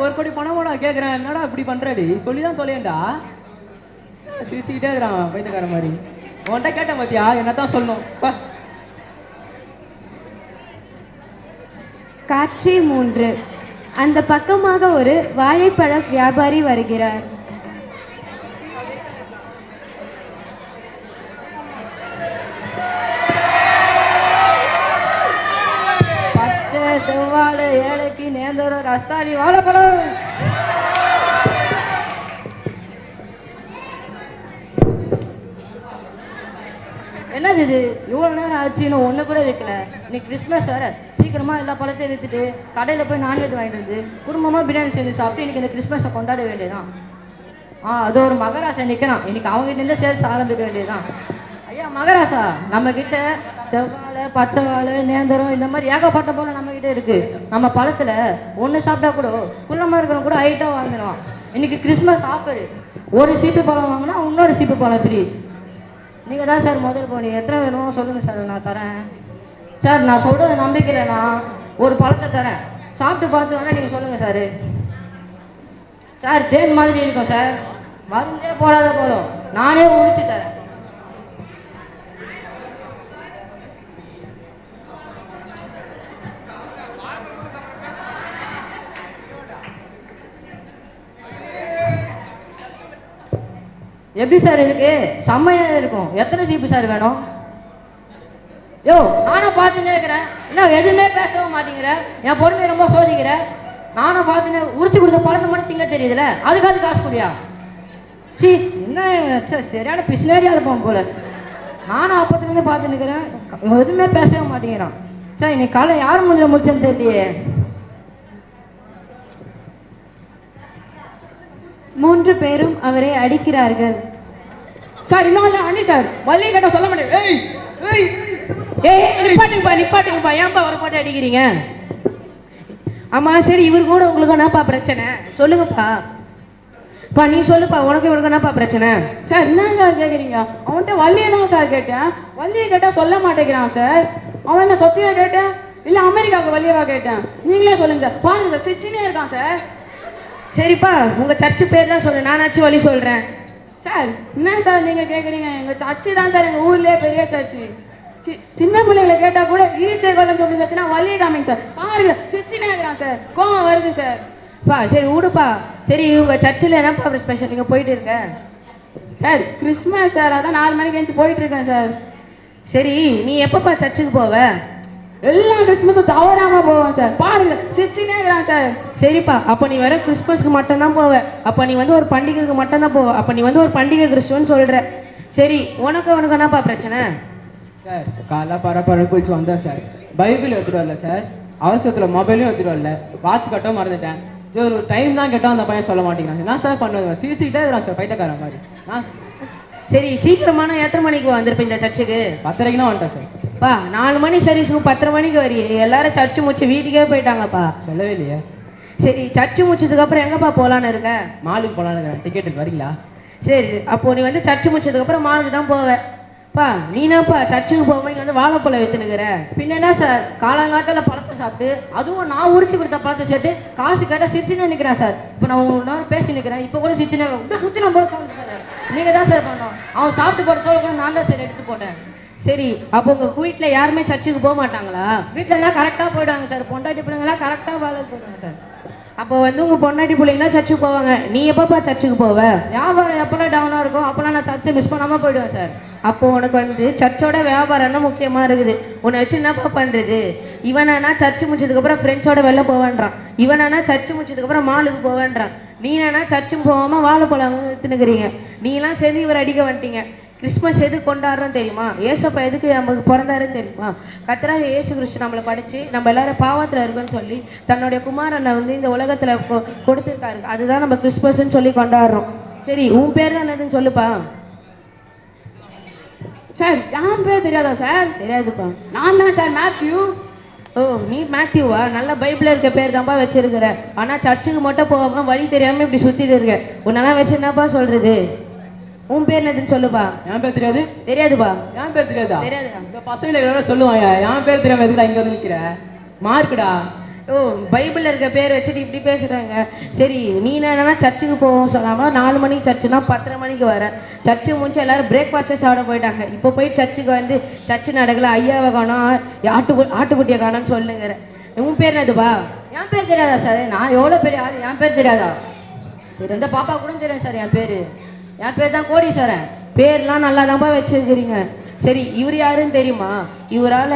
ஒரு கோடி பணமோட கேட்குறேன். என்னடா இப்படி பண்ணுறடி? சொல்லி தான் தொலையண்டா. சிரிச்சுக்கிட்டே இருக்கிறான் பைத்தியக்கார மாதிரி. உன்கிட்ட கேட்டேன் பார்த்தியா? என்ன தான் சொல்லணும். காட்சி 3. அந்த பக்கமாக ஒரு வாழைப்பழ வியாபாரி வருகிறார். பச்சை செவ்வாழை ஏழைக்கு நேந்தரம் ரஸ்தாளி வாழைப்பழம். என்னது இது? இவ்வளோ நேரம் ஆச்சு, இன்னும் ஒன்று கூட வைக்கல. இன்னைக்கு கிறிஸ்மஸ் வேறு. சீக்கிரமாக எல்லா பழத்தையும் விற்றுட்டு கடையில் போய் நான்வெஜ் வாங்கிட்டு வந்து குடும்பமாக பிரியாணி செஞ்சு சாப்பிட்டு இன்றைக்கி இந்த கிறிஸ்மஸை கொண்டாட வேண்டியதான். அது ஒரு மகராசா நிற்கிறான். இன்னைக்கு அவங்ககிட்டேருந்தே சேல்ஸ் ஆரம்பிக்க வேண்டியதுதான். ஐயா மகராசா, நம்மக்கிட்ட செவ்வாழை, பச்சை வாழை, நேந்திரம் இந்த மாதிரி ஏகப்பட்ட போல நம்மக்கிட்ட இருக்குது. நம்ம பழத்தில் ஒன்று சாப்பிட்டா கூட குள்ளமாக இருக்கிறவங்க கூட ஹைட்டாக வாங்கிடுவான். இன்னைக்கு கிறிஸ்மஸ் ஆஃபர். ஒரு சீப்பு பழம் வாங்கினா இன்னொரு சீப்பு பழம் ஃப்ரீ. நீங்கள் தான் சார் முதல் போனீங்க. எத்தனை வேணும் சொல்லுங்கள் சார், நான் தரேன். சார் நான் சொல்கிறது நம்பிக்கையில் நான் ஒரு பழத்தை தரேன். சாப்பிட்டு பார்த்து வேணால் நீங்கள் சொல்லுங்கள் சார். சார் தேன் மாதிரி இருக்கும் சார். மருந்தே போடாத போலும், நானே உரிச்சு தரேன். எப்படி சார் இருக்கு? செம்மையாக இருக்கும். எத்தனை சீப்பு சார் வேணும்? யோ நானும் பார்த்துன்னே இருக்கிறேன். இன்னும் எதுவுமே பேசவும் மாட்டேங்கிறேன். என் பொறுமையை ரொம்ப சோதிக்கிறேன். நானும் பார்த்துன்னு உரிச்சு கொடுத்த பழத்தை மட்டும் திங்க தெரியுதுல, அதுக்காவது காசு குடியா? சி என்ன சரியான பிஸ்னரியாக இருப்போம் போல. நானும் அப்பத்துலேருந்து பார்த்துன்னு இருக்கிறேன். எதுவுமே பேசவே மாட்டேங்கிறான். சார் இன்னைக்கு காலை யார் முடிஞ்ச முடிச்சேன்னு தெரியலையே. 3 பேரும் அவரை அடிக்கிறார்கள். சார் இன்னும் இல்லை அண்ணி சார். வள்ளி கேட்டால் சொல்ல மாட்டேன். நிப்பாட்டுங்கப்பா. ஏன்ப்பா வர போட்டு அடிக்கிறீங்க? ஆமாம் சரி, இவரு கூட உங்களுக்கு என்னப்பா பிரச்சனை சொல்லுங்கப்பா. நீ சொல்லுப்பா, உனக்கு இவருக்கு என்னப்பா பிரச்சனை? சார் என்ன சார் கேட்குறீங்க? அவன்கிட்ட வள்ளியை தான் சார் கேட்டேன். வள்ளியை கேட்டால் சொல்ல மாட்டேங்கிறான் சார். அவன் என்ன சொத்தியா கேட்டேன் இல்லை அமெரிக்காவுக்கு வள்ளியவா கேட்டேன்? நீங்களே சொல்லுங்க சார். பாருங்க சார், சிச்சினே இருக்கான் சார். சரிப்பா, உங்கள் சர்ச்சு பேர் தான் சொல்லு, நானாச்சும் வழி சொல்கிறேன். சார் என்ன சார் நீங்கள் கேட்குறீங்க? எங்கள் சர்ச்சு தான் சார் எங்கள் ஊர்லேயே பெரிய சர்ச்சு. சின்ன பிள்ளைகளை கேட்டால் கூட ஈஸியாக கொள்ள சொல்லி சர்ச்சுனா வழியே காமிங்க சார். பாருங்க சிச்சினே இருக்கிறான் சார். கோவம் வருது சார். சரி விடுப்பா. சரி உங்கள் சர்ச்சில் என்னப்பா ஒரு ஸ்பெஷல்? நீங்கள் போயிட்டு இருக்க சார்? கிறிஸ்மஸ் சார், அதான் 4 மணிக்கு எழுந்து போயிட்டு இருக்கேன் சார். சரி நீ எப்பப்பா சர்ச்சுக்கு போவ? எல்லா கிறிஸ்மஸும் தவறாமல் போவேன் சார். பாருங்க சிச்சினே இருக்கிறான் சார். சரிப்பா, அப்போ நீ வர கிறிஸ்மஸ்க்கு மட்டும்தான் போவ. அப்போ நீ வந்து ஒரு பண்டிகைக்கு மட்டும்தான் போவ. அப்போ நீ வந்து ஒரு பண்டிகை கிறிஸ்துவன்னு சொல்கிற. சரி உனக்கு என்னப்பா பிரச்சனை? சார் காலைல பரபரப்பு போயிட்டு வந்தேன் சார். பைபிள் எடுத்துகிட்டு வரல சார். அவசரத்தில் மொபைலும் எடுத்துகிட்டு வரல. வாட்ச் கட்ட மறந்துட்டேன். சரி ஒரு டைம் தான் கேட்டால் அந்த பையன் சொல்ல மாட்டேங்கிறான். என்ன சார் பண்ணுவேன்? சிரிச்சுக்கிட்டே இருக்கிறான் சார் பைத்தியக்காரன் மாதிரி. சரி சீக்கிரமான எத்தனை மணிக்கு வந்திருப்பேன் இந்த சர்ச்சுக்கு? 10:30க்குனா வந்துட்டேன் சார். 4 மணி சர்வீஸுக்கு 10:30 மணிக்கு வரி. எல்லாரும் சர்ச்சு முடிச்சு வீட்டுக்கே போயிட்டாங்கப்பா. சொல்லவே இல்லையே. சரி, சர்ச்சு முடிச்சதுக்கு அப்புறம் எங்கப்பா போலான்னு இருக்க? மாலுக்கு போலான்னு டிக்கெட்டுக்கு வரீங்களா? சரி, அப்போ நீ வந்து சர்ச்சு முடிச்சதுக்கு அப்புறம் மாலுக்கு தான் போவேன். பா நீனாப்பா சர்ச்சுக்கு போக இங்கே வந்து வாழைப்பழம் வைத்துனுக்குற? பின்ன என்ன சார், காலங்காலத்தில் பழத்தை சாப்பிட்டு அதுவும் நான் உரிச்சு கொடுத்த பழத்தை சேர்த்து காசு கேட்டால் சிரிச்சுன்னு நிற்கிறேன் சார். இப்போ நான் உங்களோட பேசி நிற்கிறேன், இப்போ கூட சிரிச்சுன்னு இப்படி சுற்றி நான் போட சொல்லுங்க சார். நீங்கள் தான் சார் பண்ணோம். அவன் சாப்பிட்டு போட்ட தோல் கூட நான் தான் சார் எடுத்து போட்டேன். சரி, அப்போ உங்கள் வீட்டில் யாருமே சர்ச்சுக்கு போக மாட்டாங்களா? வீட்டில் எல்லாம் கரெக்டாக போயிடுவாங்க சார். பொண்டாட்டி பிள்ளைங்களாம் கரெக்டாக வேலை போயிடுவாங்க சார். அப்போ வந்து உங்கள் பொண்டாட்டி பிள்ளைங்க தான் சர்ச்சுக்கு போவாங்க. நீ எப்பப்பா சர்ச்சுக்கு போவ? வியாபாரம் எப்போல்லாம் டவுனாக இருக்கும் அப்போல்லாம் நான் சர்ச்சை மிஸ் பண்ணாமல் போயிடுவேன் சார். அப்போ உனக்கு வந்து சர்ச்சோட வியாபாரம் தான் முக்கியமாக இருக்குது. உன்னை வச்சு என்னப்பா பண்ணுறது? இவனானா சர்ச்சு முடிச்சதுக்கப்புறம் ஃப்ரெண்ட்ஸோட வெளில போவேன்றான், இவனானா சர்ச்சு முடிச்சதுக்கப்புறம் மாலுக்கு போவேன்றான், நீனா சர்ச்சும் போகாமல் வாழைப்பழம் எடுத்துனுக்குறீங்க. நீலாம் சேர்ந்து இவர் அடிக்க வந்துட்டீங்க. கிறிஸ்மஸ் எதுக்கு கொண்டாடுறோம் தெரியுமா? ஏசப்பா எதுக்கு நமக்கு பிறந்தாருன்னு தெரியுமா? கர்த்தராகிய இயேசு கிறிஸ்து நம்மளை படித்து நம்ம எல்லாரும் பாவத்தில் இருக்குன்னு சொல்லி தன்னுடைய குமாரனை வந்து இந்த உலகத்தில் கொடுத்துருக்காரு. அதுதான் நம்ம கிறிஸ்மஸ்ன்னு சொல்லி கொண்டாடுறோம். சரி, உன் பேர் தான் என்னதுன்னு சொல்லுப்பா. சார் என் பேர் தெரியாதா சார்? தெரியாதுப்பா. நான் தான் சார் மேத்யூ. ஓ, நீ மேத்யூவா? நல்ல பைபிளில் இருக்க பேர் தான்ப்பா வச்சிருக்கிற. ஆனால் சர்ச்சுக்கு மட்டும் போகாமல் வழி தெரியாமல் இப்படி சுற்றிட்டு இருக்க. உன்னெல்லாம் வச்சு என்னப்பா சொல்கிறது? உன் பேர் என்னதுன்னு சொல்லுப்பா. என் பேர் தெரியாது? தெரியாதுப்பா. என் பேர் தெரியாதா? தெரியாதுடா. இந்த பசங்களை சொல்லுவாங்க என் பேர் தெரியாம எதுக்குடா இங்கே வந்து நிற்கிற? மார்க்குடா. ஓ, பைபிளில் இருக்க பேர் வச்சுட்டு இப்படி பேசுகிறாங்க. சரி, நீ என்னன்னா சர்ச்சுக்கு போவோம் சொல்லாமல் 4 மணிக்கு சர்ச்சுனா 10:30 மணிக்கு வர. சர்ச்சு முடிச்சு எல்லாரும் பிரேக்ஃபாஸ்ட்டே சாப்பிட போயிட்டாங்க. இப்போ போய் சர்ச்சுக்கு வந்து சர்ச்சு நடக்கல, ஐயாவை காணோம், ஆட்டுக்குட்டியை காணோன்னு சொல்லுங்கிற. உன் பேர் என்னதுப்பா? என் பேர் தெரியாதா சார்? நான் எவ்வளோ பெரிய ஆள், என் பேர் தெரியாதா? சரி, இந்த பாப்பா கூட தெரியும் சார். என் பேர் தான் கோடீஸ்வரன். பேர்லாம் நல்லா தான்ப்பா வச்சுருக்கிறீங்க. சரி, இவர் யாருன்னு தெரியுமா? இவரால்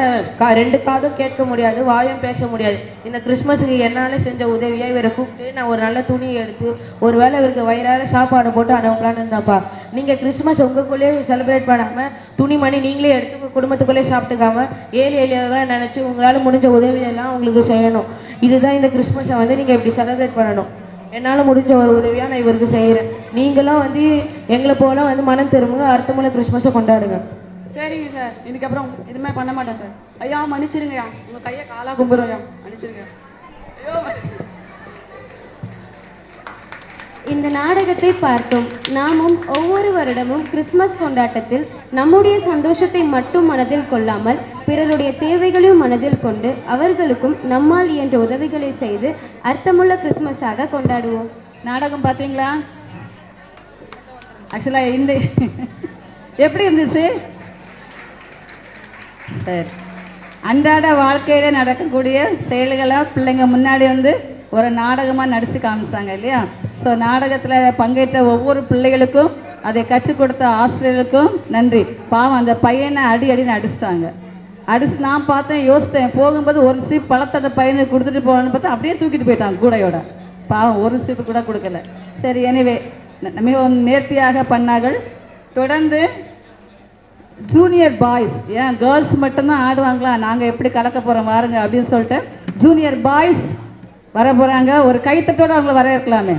2 காதும் கேட்க முடியாது, வாயும் பேச முடியாது. இந்த கிறிஸ்மஸுக்கு என்னால் செஞ்ச உதவியாக இவரை கூப்பிட்டு நான் ஒரு நல்ல துணியை எடுத்து ஒரு வேளை இவருக்கு வயிறார சாப்பாடு போட்டு அனுப்பலான்னு இருந்தாப்பா. நீங்கள் கிறிஸ்மஸ் உங்களுக்குள்ளேயே செலிப்ரேட் பண்ணாமல் துணிமணி நீங்களே எடுத்து உங்கள் குடும்பத்துக்குள்ளேயே சாப்பிட்டுக்காமல் ஏழை எளியவர்களாக நினச்சி உங்களால் முடிஞ்ச உதவியெல்லாம் உங்களுக்கு செய்யணும். இதுதான் இந்த கிறிஸ்மஸை வந்து நீங்கள் இப்படி செலிப்ரேட் பண்ணணும். என்னால் முடிஞ்ச ஒரு உதவியாக நான் இவருக்கு செய்கிறேன். நீங்களும் வந்து எங்களை போல வந்து மனம் திரும்புங்க, அர்த்தமுள்ள கிறிஸ்மஸை கொண்டாடுங்க. சரிங்க சார், இதுக்கப்புறம் எதுவுமே பண்ண மாட்டேன் சார். ஐயா மன்னிச்சிருங்கய்யா, உங்கள் கையை காலாக கும்பிடுறோம், மன்னிச்சிருங்க. ஐயோ. இந்த நாடகத்தை பார்த்தோம். நாமும் ஒவ்வொரு வருடமும் கிறிஸ்மஸ் கொண்டாட்டத்தில் நம்முடைய சந்தோஷத்தை மட்டும் மனதில் கொள்ளாமல் பிறருடைய தேவைகளையும் மனதில் கொண்டு அவர்களுக்கும் நம்மால் இயன்ற உதவிகளை செய்து அர்த்தமுள்ள கிறிஸ்மஸாக கொண்டாடுவோம். நாடகம் பார்த்தீங்களா? ஆக்சுவலாக இந்த எப்படி இருந்துச்சு? சரி, அன்றாட வாழ்க்கையில் நடக்கக்கூடிய செயல்களை பிள்ளைங்க முன்னாடி வந்து ஒரு நாடகமாக நடித்து காமிச்சாங்க இல்லையா? ஸோ நாடகத்தில் பங்கேற்ற ஒவ்வொரு பிள்ளைகளுக்கும் அதை கற்றுக் கொடுத்த ஆசிரியர்களுக்கும் நன்றி. பாவம், அந்த பையனை அடின்னு அடிச்சிட்டாங்க. அடிச்சு நான் பார்த்தேன், யோசித்தேன். போகும்போது ஒரு சீப் பழத்தை அந்த பையனுக்கு கொடுத்துட்டு போகணுன்னு பார்த்தா அப்படியே தூக்கிட்டு போயிட்டாங்க கூடையோட. பாவம், ஒரு சீப்பு கூட கொடுக்கல. சரி, எனிவே மிகவும் நேர்த்தியாக பண்ணார்கள். தொடர்ந்து ஜூனியர் பாய்ஸ், ஏன் கேர்ள்ஸ் மட்டும்தான் ஆடுவாங்களா, நாங்கள் எப்படி கலக்க போகிறோம் வாருங்க அப்படின்னு சொல்லிட்டு ஜூனியர் பாய்ஸ் வர போகிறாங்க. ஒரு கைத்தட்டோடு அவங்கள வர இருக்கலாமே.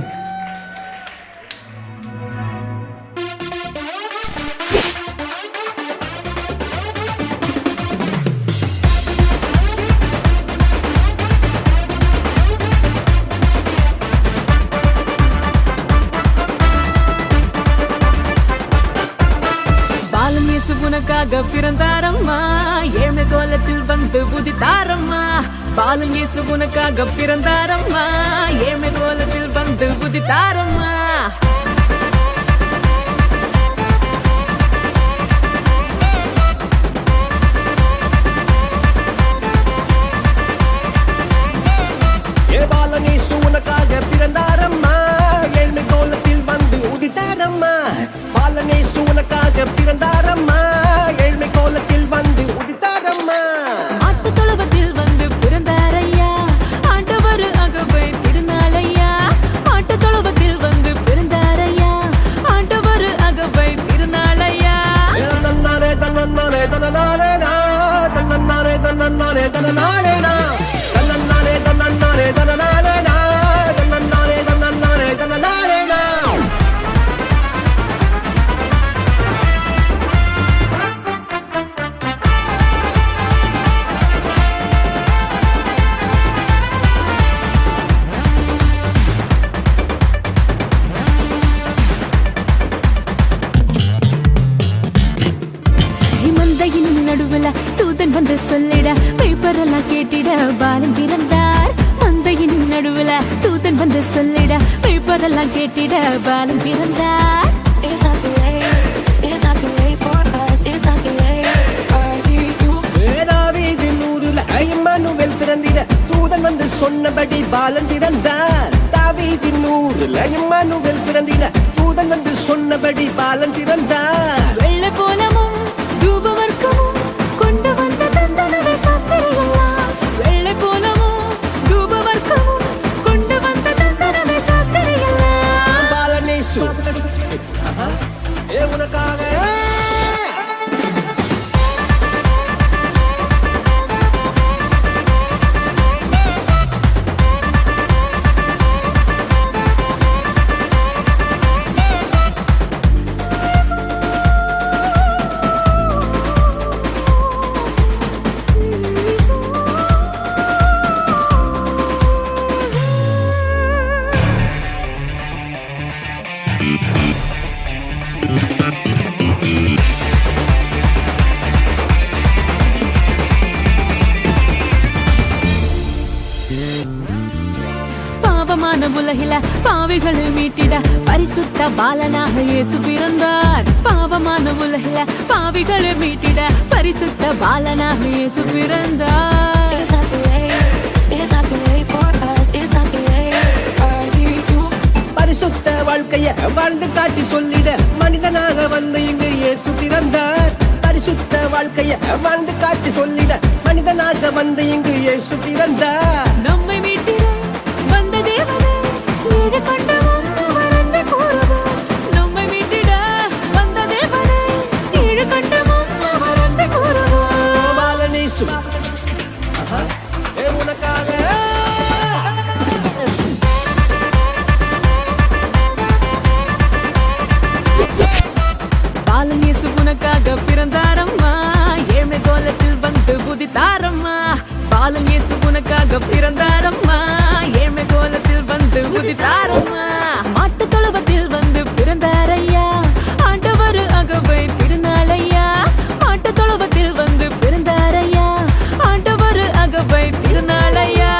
உனக்காக பிறந்தாரம்மா, ஏழ்மை கோலத்தில் வந்து உதித்தாரம்மா. பாலன் இயேசு உனக்காக பிறந்தாரம்மா, ஏழ்மை கோலத்தில் வந்து உதித்தாரம்மா. பாலன் இயேசு உனக்காக பிறந்தாரம்மா, ஏழ்மை கோலத்தில் வந்து உதித்தாரம்மா. பாலன் இயேசு உனக்காக பிறந்தாரம்மா, ஏழ்மை கோலத்தில் வந்து உதித்தாரம்மா. ஆட்டு தொழுவத்தில் வந்து பிறந்தாரையா, ஆண்டவர் அகவை திருநாளையா. ஆட்டு தொழுவத்தில் வந்து பிறந்தாரையா, ஆண்டவர் அகவை திருநாளையா. தன்னன்னாரே தன்னன்னாரே தன்னனாரே நா, தன்னன்னாரே தன்னன்னாரே தன்னனாரே நா, தன்னன்னாரே தன்னன்னாரே தன்னனாரே நா, தன்னன்னாரே தன்னன்னாரே தன்னனாரே நா. பாலன் பிறந்தார் மந்தையின் நடுவுல தூதன் வந்து சொல்லிட வைப்பதெல்லாம் கேட்டிட பாலன் பிறந்தார். It's not too late. It's not too late for us. It's not too late. I need you. தாவீதின் ஊரில் இம்மானுவேல் பிறந்திட தூதன் வந்து சொன்னபடி பாலன் பிறந்தார். தாவீதின் ஊரில் இம்மானுவேல் பிறந்திட தூதன் வந்து சொன்னபடி பாலன் பிறந்தார். வெள்ளை போலமும் தூபவர்க்கமும் கொண்டு வந்த தந்தனவே சாஸ்திரிகளா. வெள்ளை போலமும் தூபவர்க்கமும் கொண்டு வந்த தந்தனவே சாஸ்திரிகளா. பாலனேசு உனக்காக பாவமான உலகில பாவிகளை மீட்டிட பரிசுத்த பாலனாக இயேசு பிறந்தார். பாவமான உலகில பாவிகளை மீட்டிட பரிசுத்த பாலனாக இயேசு பிறந்தார். It's not too late. It's not too late for us. It's not too late. I need you. பரிசுத்த வாழ்க்கைய வாழ்ந்து காட்டி சொல்லிட மனிதனாக வந்து இங்கு இயேசு பிறந்தார். பரிசுத்த வாழ்க்கைய வாழ்ந்து காட்டி சொல்லிட மனிதனாக வந்து இங்கு இயேசு பிறந்தார். நம்மை மீட்டிட வந்த தேவனே ஈடு கொண்டவன் அவர் அன்பை கூறுவோம். நம்மை மீட்டிட வந்த தேவனே ஈடு கொண்டவன் அவர் அன்பை கூறுவோம். பாலனேசு உனக்காக பாலன் இயேசு உனக்காக பிறந்தாரம்மா ஏழ்மை கோலத்தில் வந்து உதித்தாரம்மா. பாலன் இயேசு உனக்காக பிறந்தாரம்மா ஏழ்மை கோலத்தில் வந்து உதித்தாரம்மா. மாட்டு தொழுவத்தில் வந்து பிறந்தாரையா ஆண்டவர் அகவை திருநாளையா. மாட்டு தொழுவத்தில் வந்து பிறந்தாரையா ஆண்டவர் அகவை திருநாளையா.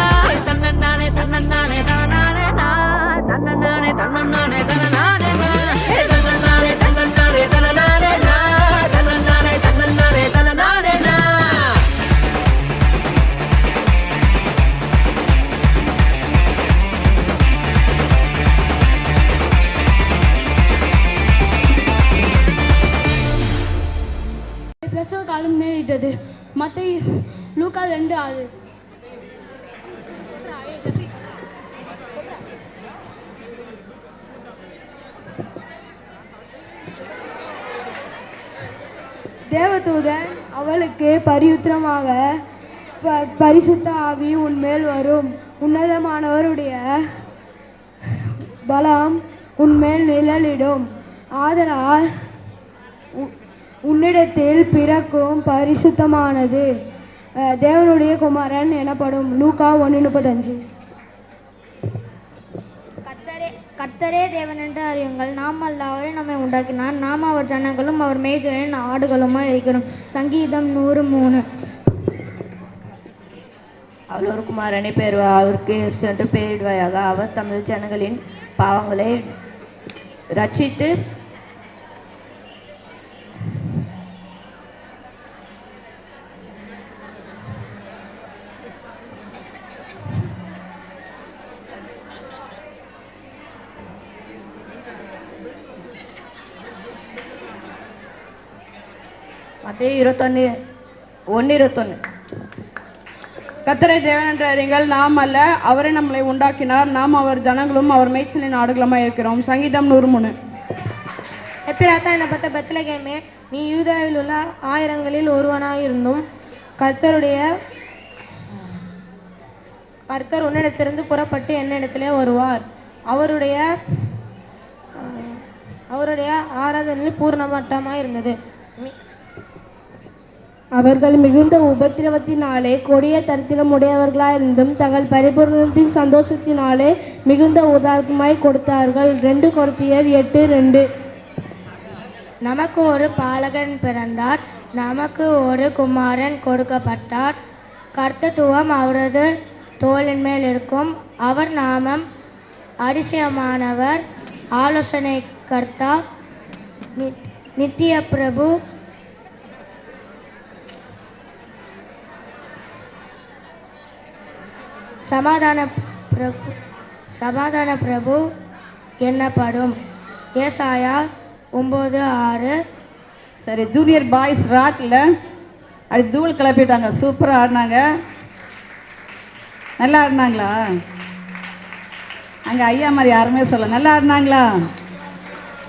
தன்னன்னானே தன்னன்னானே தானானே நான் தன்னன்னானே தன்னன்னானே தனநானே நான் தன்னன்னானே தன்னன்னானே தனநானே நான் தன்னன்னானே தன்னன்னானே தனநானே நான். பிரசவ காலம் நேரிட்டது. மத்தேயு லூக்கா 2:6. தேவதூதன் அவளுக்கு பரியுத்தரமாக பரிசுத்த ஆவி உன்மேல் வரும், உன்னதமானவருடைய பலம் உன்மேல் நிழலிடும், ஆதலால் உன்னிடத்தில் பிறக்கும் பரிசுத்தமானது தேவனுடைய குமாரன் எனப்படும். லூக்கா 1:35. கர்த்தரே தேவன் என்று அறியுங்கள், நாம் அல்ல அவரே நம்மை உண்டாக்கினார், நாம் அவர் ஜனங்களும் அவர் மேய்ச்சலின் ஆடுகளுமா இருக்கிறோம். சங்கீதம் 103. அவள் ஒரு குமாரனை பெறுவா, அவருக்கு சென்று பெயரிடுவாயாக. அவர் தமிழ் ஜனங்களின் பாவங்களை ரட்சித்து மத்தேயு 21:1. கர்த்தரை தேவன் என்று அறியுங்கள், நாம் அல்ல அவரே நம்மளை உண்டாக்கினார், நாம் அவர் ஜனங்களும் அவர் மேய்ச்சலின் ஆடுகளுமா இருக்கிறோம். சங்கீதம் 103. எப்பிராத்தா எனப்பட்ட பெத்லகேமே, நீ யூதாவில் உள்ள ஆயிரங்களில் ஒருவனாயிருந்தும் கர்த்தர் உன்னிடத்திலிருந்து புறப்பட்டு என்னிடத்திலே வருவார். அவருடைய ஆராதனையில் பூர்ணமட்டமாக இருந்தது. அவர்கள் மிகுந்த உபத்திரவத்தினாலே கொடிய தரித்திரம் உடையவர்களாயிருந்தும் தங்கள் பரிபூரணத்தின் சந்தோஷத்தினாலே மிகுந்த உதாரணமாய் கொடுத்தார்கள். 2 கொரிந்தியர் 8:2. நமக்கு ஒரு பாலகன் பிறந்தார், நமக்கு ஒரு குமாரன் கொடுக்கப்பட்டார், கர்த்தத்துவம் அவரது தோளின் மேல் இருக்கும். அவர் நாமம் அதிசயமானவர், ஆலோசனை கர்த்தா, நித்திய பிரபு, சமாதான பிரபு என்னப்படும். ஏசாயா 9:6. சரி, ஜூனியர் பாய்ஸ் ராக்கில் அது தூள் கிளப்பிட்டாங்க. சூப்பராக ஆடினாங்க. நல்லா ஆடினாங்களா? அங்கே ஐயா மாதிரி யாருமே சொல்ல. நல்லா ஆடினாங்களா?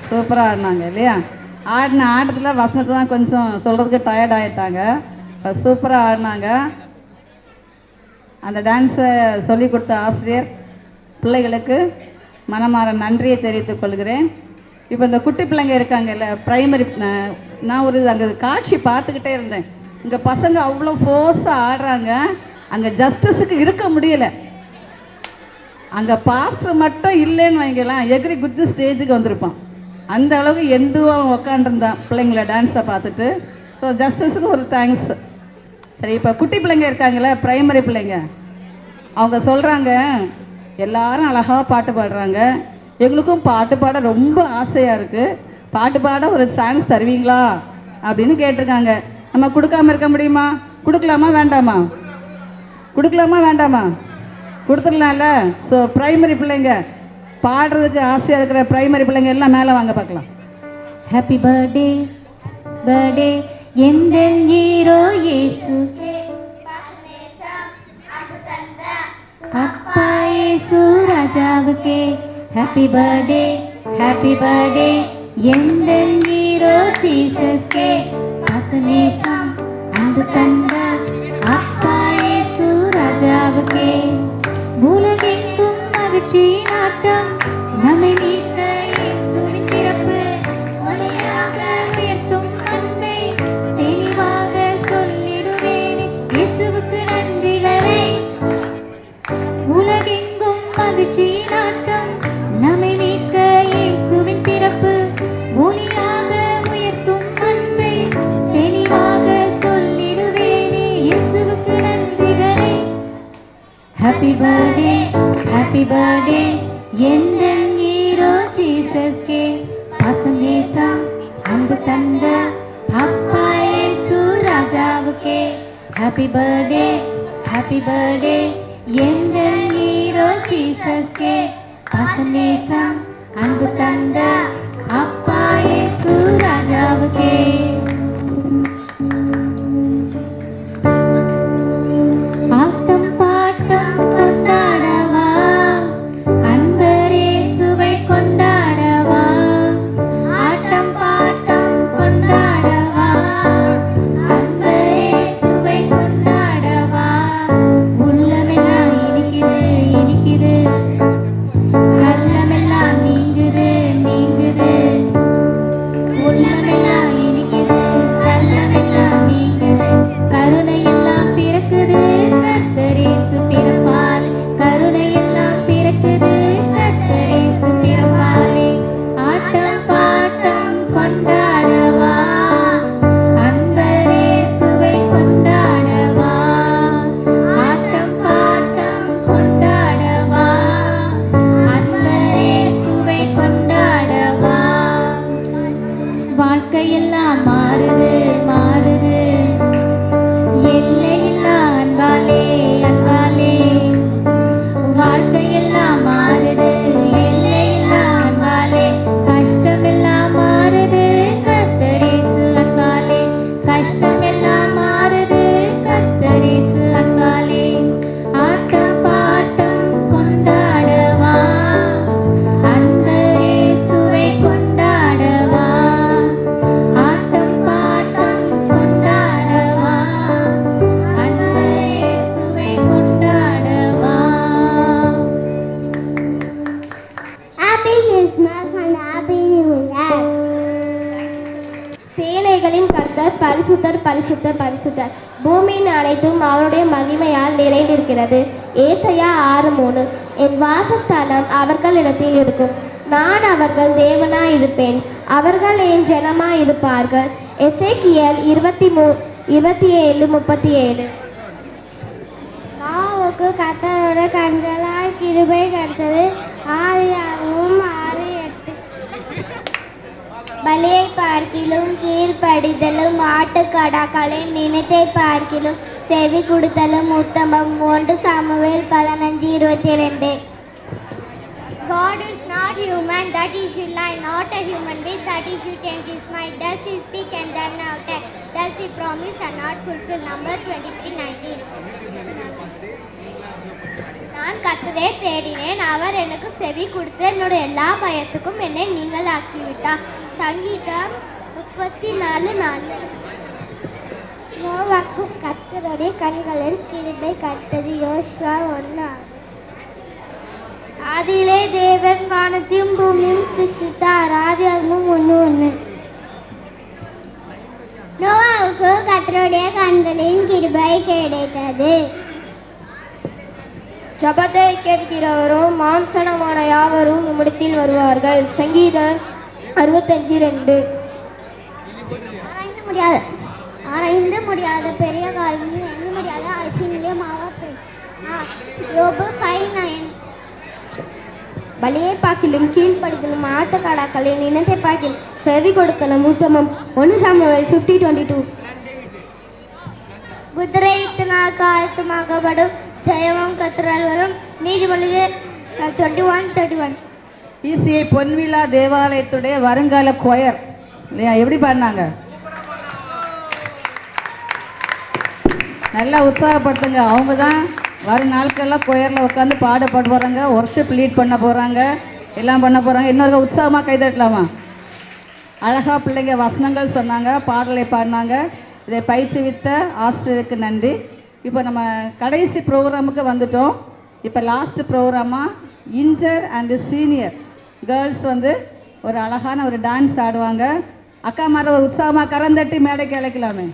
சூப்பராக ஆடினாங்க இல்லையா? ஆடின ஆட்டத்தில் வசனத்தை தான் கொஞ்சம் சொல்கிறதுக்கு டயர்ட் ஆகிட்டாங்க. சூப்பராக ஆடினாங்க. அந்த டான்ஸை சொல்லிக் கொடுத்த ஆசிரியர் பிள்ளைகளுக்கு மனமாற நன்றியை தெரிவித்துக் கொள்கிறேன். இப்போ இந்த குட்டி பிள்ளைங்க இருக்காங்கல்ல, ப்ரைமரி, நான் ஒரு அங்கே காட்சி பார்த்துக்கிட்டே இருந்தேன். இங்கே பசங்க அவ்வளோ ஃபோர்ஸாக ஆடுறாங்க. அங்கே ஜஸ்டிஸுக்கு இருக்க முடியலை. அங்கே பாஸ்டர் மட்டும் இல்லைன்னு வைங்கலாம், எகிரி குத்து ஸ்டேஜுக்கு வந்திருப்பான். அந்த அளவுக்கு எந்துவாக உக்காண்டிருந்தான் பிள்ளைங்கள டான்ஸை பார்த்துட்டு. ஸோ ஜஸ்டிஸுக்கு ஒரு தேங்க்ஸ். சரி, இப்போ குட்டி பிள்ளைங்க இருக்காங்களே, ப்ரைமரி பிள்ளைங்க, அவங்க சொல்கிறாங்க, எல்லாரும் அழகாக பாட்டு பாடுறாங்க, எங்களுக்கும் பாட்டு பாட ரொம்ப ஆசையாக இருக்குது, பாட்டு பாட ஒரு சான்ஸ் தருவீங்களா அப்படின்னு கேட்டிருக்காங்க. நம்ம கொடுக்காம இருக்க முடியுமா? கொடுக்கலாமா வேண்டாமா? கொடுக்கலாமா வேண்டாமா? கொடுத்துடலாம்ல. ஸோ ப்ரைமரி பிள்ளைங்க, பாடுறதுக்கு ஆசையாக இருக்கிற ப்ரைமரி பிள்ளைங்க எல்லாம் மேலே வாங்க பார்க்கலாம். ஹாப்பி பர்த்டே பர்த்டே எந்தன் ஹீரோ இயேசு, அப்பா இயேசு ராஜாவுக்கே. ஹாப்பி பர்த்டே எந்தன் ஹீரோ ஜீசஸ்கே. பாசநேசம் அன்பு தந்த அப்பா இயேசு ராஜாவுக்கே. உலகெங்கும் மகிழ்ச்சி நாட்டம் நம்மை மீட்க இயேசுவின் பிறப்பு. ஒளியாக உயர்த்தும் அன்பை தெளிவாக சொல்லிடுவேன், இயேசுவுக்கு நன்றிகளை. உலகெங்கும் மகிழ்ச்சி நாட்டம் நம்மை மீட்க இயேசுவின் பிறப்பு. ஒளியாக உயர்த்தும் அன்பை தெளிவாக சொல்லிடுவேன், இயேசுவுக்கு நன்றிகளை. ஹாப்பி பர்த்டே எந்தன் ஹீரோ ஜீசஸ்கே. பாசநேசம் அன்பு தந்த அப்பா இயேசு ராஜாவுக்கே. ஹாப்பி பர்த்டே எந்தன் ஹீரோ ஜீசஸ்கே. பாசநேசம் அன்பு தந்த அப்பா இயேசு ராஜாவுக்கே. ஆட்டம் பாட்டம் கொண்டாடவா, அன்பரேசுவை கொண்டாடவா. ஆட்டம் பாட்டம் கொண்டாடவா, அன்பரேசுவை கொண்டாடவா. உள்ளமெல்லாம் இனிக்குது, கள்ளமெல்லாம் நீங்குது. உள்ளமெல்லாம் இனிக்குது, கள்ளமெல்லாம் நீங்குது. கருணையெல்லாம் பிறக்குது, கர்த்தரேசு பிறப்பால். கருணையெல்லாம் பிறக்குது, கர்த்தரேசு பிறப்பாலே. ஆட்டம் பாட்டம் கொண்டாடவா, அன்பரேசுவை கொண்டாடவா. ஆட்டம் பாட்டம் கொண்டாடவா, அன்பரேசுவை கொண்டாடவா. வாழ்க்கையெல்லாம் மாறுது, எல்லையில்லா அன்பாலே. வாழ்க்கையெல்லாம் மாறுது, எல்லையில்லா அன்பாலே. கஷ்டமெல்லாம் மாறுது, கர்த்தரேசு அன்பாலே. கஷ்டமெல்லாம் மாறுது, கர்த்தரேசு அன்பாலே. ஆட்டம் பாட்டம் கொண்டாடவா, அன்பரேசுவை கொண்டாடவா. ஆட்டம் பாட்டம் கொண்டாடவா, அன்பரேசுவை கொண்டாடவா. Happy Christmas and happy new year. சேனைகளின் கர்த்தர் பரிசுத்தர் பரிசுத்தர் பரிசுத்தர். பூமியின் அனைத்தும் அவருடைய மகிமையால் நிறைந்திருக்கிறது. ஏசாயா 6:3. என் வாசஸ்தலம் அவர்களிடத்தில் இருக்கும், நான் அவர்கள் தேவனாய் இருப்பேன், அவர்கள் என் ஜனமாய் இருப்பார்கள். எசேக்கியேல் 27:37. நோவாவுக்கு கர்த்தரோட கண்களால் கிருபை கிடைத்தது. ஆதியாகமம் 6:8. பலியை பார்க்கிலும் கீழ்ப்படிதலும் ஆட்டுக்கடாக்களின் நினைத்தை பார்க்கிலும் செவி கொடுத்தலும் உத்தமம். 1 Samuel 15:22. God is not human, that is you lie, not a human being, that is you change his mind. Does he speak and then not act? Does he promise and not fulfill? Numbers 23:19. நான் கர்த்தரை தேடினேன், அவர் எனக்கு செவி கொடுத்து என்னுடைய எல்லா பயத்துக்கும் என்னை நீங்கள் ஆக்கிவிட்டார். சங்கீதம் 34:4. நோவாவுக்கும் கர்த்தருடைய கண்களில் கிருபை கிடைத்தது. யோசுவா 1. ஆதியிலே தேவன் வானத்தையும் பூமியும் சிருஷ்டித்தார். ஆதியாகமம் 1:1. நோவாவுக்கு கர்த்தருடைய கண்களின் கிருபை கிடைத்தது. ஜபத்தை கேட்கிறவரோ மாம்சனமான யாவரும் உம்மிடத்தில் வருவார்கள். சங்கீதம் 65:2. ஆராய்ந்து முடியாத பெரிய காரியம், எண்ண முடியாத ஐஸ்வர்யம் ஆவார்கள். யோபு 5:9. பலியை பார்க்கிலும் கீழ்ப்படிதலும் ஆட்டுக்கடாக்களின் இனத்தை பார்க்கிலும் செவி கொடுத்தலும் உத்தமம். 1 சாமுவேல் 50:22. குதிரையினால் காயத்துமாக்கப்படும் ஜெயமும் கர்த்தரால் வரும். நீதிமொழிகள் 21:31. இசிஐ பொன்விழா தேவாலயத்துடைய வருங்கால கொயர் இல்லையா, எப்படி பாடினாங்க? நல்லா உற்சாகப்படுத்துங்க. அவங்க தான் வரும் நாட்கள்லாம் கொயரில் உட்காந்து பாட போகிறாங்க, ஒர்ஷிப் லீட் பண்ண போகிறாங்க, எல்லாம் பண்ண போகிறாங்க. இன்னொரு உற்சாகமாக கைதட்டலாமா? அழகாக பிள்ளைங்க வசனங்கள் சொன்னாங்க, பாடலை பாடினாங்க. இதை பயிற்றுவித்த ஆசிரியருக்கு நன்றி. இப்போ நம்ம கடைசி ப்ரோக்ராமுக்கு வந்துட்டோம். இப்போ லாஸ்ட் ப்ரோக்ராமாக இன்டர் அண்டு சீனியர் கேர்ள்ஸ் வந்து ஒரு அழகான ஒரு டான்ஸ் ஆடுவாங்க. அக்கா மாதிரி ஒரு உற்சாகமாக கரந்தட்டி மேடைக்கு அழைக்கலாமே.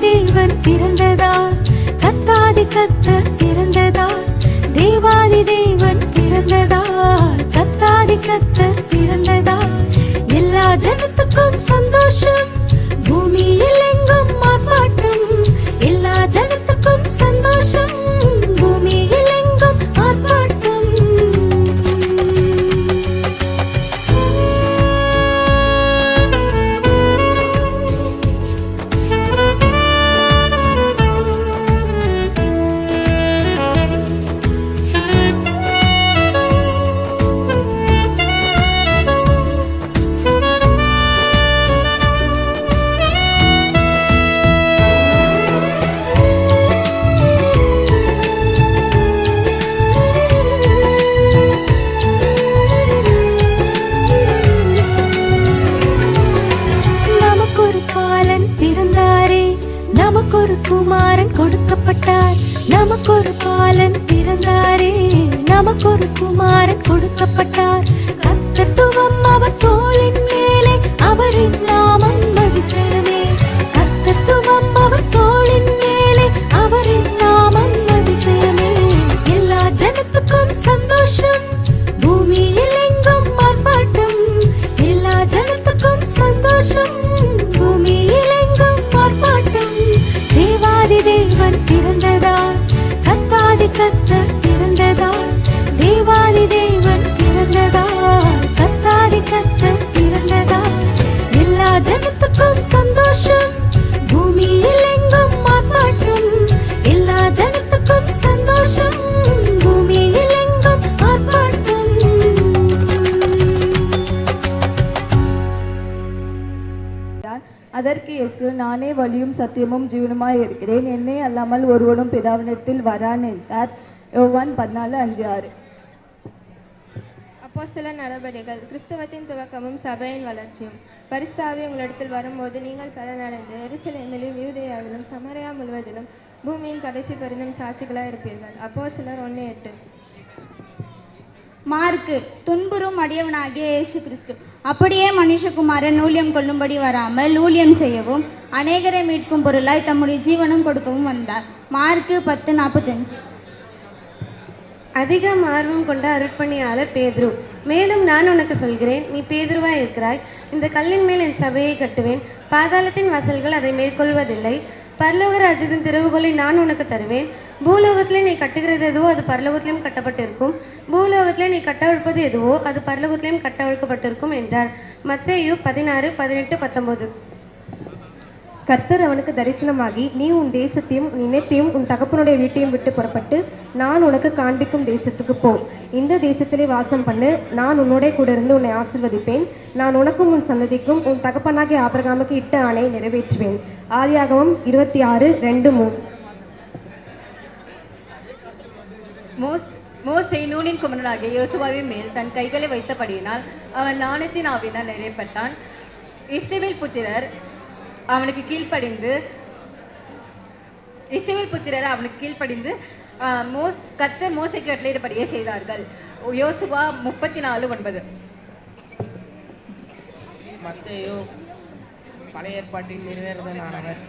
தேவன் பிறந்ததா கத்தாதி நமக்கொரு குமாரன் கொடுக்கப்பட்டார், நமக்கொரு பாலன் பிறந்தாரே, நமக்கொரு குமாரன் கொடுக்கப்பட்டார். கர்த்தத்துவம் அவர் தோளின் மேலே, அவரின் நாமம் அதிசயமே. கர்த்தத்துவம் அவர் தோளின் மேலே, அவரின் நாமம் அதிசயமே. எல்லா ஜனத்துக்கும் சந்தோஷம், பூமியில் எங்கும் ஆர்ப்பாட்டம். எல்லா ஜனத்துக்கும் சந்தோஷம், பூமியில் எங்கும் ஆர்ப்பாட்டம். தேவாதி தேவன் பிறந்ததால், கர்த்தாதி கர்த்தர் பிறந்ததால். தேவாதி தேவன் பிறந்ததால், கர்த்தாதி கர்த்தர் பிறந்ததால். எல்லா ஜனத்துக்கும் சந்தோஷம், பூமியில் எங்கும் ஆர்ப்பாட்டம். எல்லா ஜனத்துக்கும் சந்தோஷம், பூமியில் எங்கும் ஆர்ப்பாட்டம். அதற்கு இயேசு, நானே வழியும் சத்தியமும் ஜீவனுமாய் இருக்கிறேன், என்னை அல்லாமல் ஒருவனும் பிதாவினிடத்தில் வரான் என்றார். யோவான் 14:5-6. அப்போஸ்தலர் நடபடிகள். கிறிஸ்தவத்தின் துவக்கமும் சபையின் வளர்ச்சியும். பரிசுத்த ஆவி உங்களிடத்தில் வரும்போது நீங்கள் பலனடைந்து எருசலேமிலும் யூதேயாவிலும் சமரியா முழுவதிலும் பூமியின் கடைசி பரிந்தும் சாட்சிகளாக இருப்பீர்கள். அப்போஸ்தலர் 1:8. மார்க்கு, துன்புறும் அடியவனாகிய இயேசு கிறிஸ்து அப்படியே மனுஷகுமாரன் ஊழியம் கொள்ளும்படி வராமல் ஊழியம் செய்யவும் அநேகரை மீட்கும் பொருளாய் தம்முடைய ஜீவனம் கொடுக்கவும் வந்தார். மார்க்கு 10:45. அதிகம் ஆர்வம் கொண்ட அருட்பணியாளர் பேதுரு. மேலும் நான் உனக்கு சொல்கிறேன், நீ பேதுருவாய் இருக்கிறாய், இந்த கல்லின் மேல் என் சபையை கட்டுவேன், பாதாளத்தின் வாசல்கள் அதை மேற்கொள்வதில்லை. பரலோக ராஜ்யத்தின் திறவுகோலை நான் உனக்கு தருவேன். பூலோகத்திலே நீ கட்டுகிறது எதுவோ அது பரலோகத்திலும் கட்டப்பட்டிருக்கும், பூலோகத்திலே நீ கட்டவிழ்ப்பது எதுவோ அது பரலோகத்திலும் கட்டவிழ்க்கப்பட்டிருக்கும் என்றார். மத்தேயு 16:18-19. கர்த்தர் அவனுக்கு தரிசனமாகி, நீ உன் தேசத்தையும் உன் இனத்தையும் உன் தகப்பனுடைய வீட்டையும் விட்டு புறப்பட்டு நான் உனக்கு காண்பிக்கும் தேசத்துக்கு போ. இந்த தேசத்திலே வாசம் பண்ணு, நான் உன்னோட கூட இருந்து உன்னை ஆசீர்வதிப்பேன். நான் உனக்கும் உன் சந்ததிக்கும் உன் தகப்பனாகிய ஆபிரகாமுக்கு இட்ட ஆணையை நிறைவேற்றுவேன். ஆதியாகமம் 26:2-3. மோசே நூனின் குமரனாகிய யோசுவாவின் மேல் தன் கைகளை வைத்தபடியினால் அவன் நாணத்தின் ஆவினால் நிறையப்பட்டான். இஸ்ரவேல் புத்திரர் அவனுக்கு கீழ்ப்படிந்து கர்த்தர் மோசேக்கு கட்டளையிட்டபடியே செய்தார்கள். யோசுவா 34:9. மத்தேயு பழைய ஏற்பாட்டின் நிறைவேறுதலானவர்.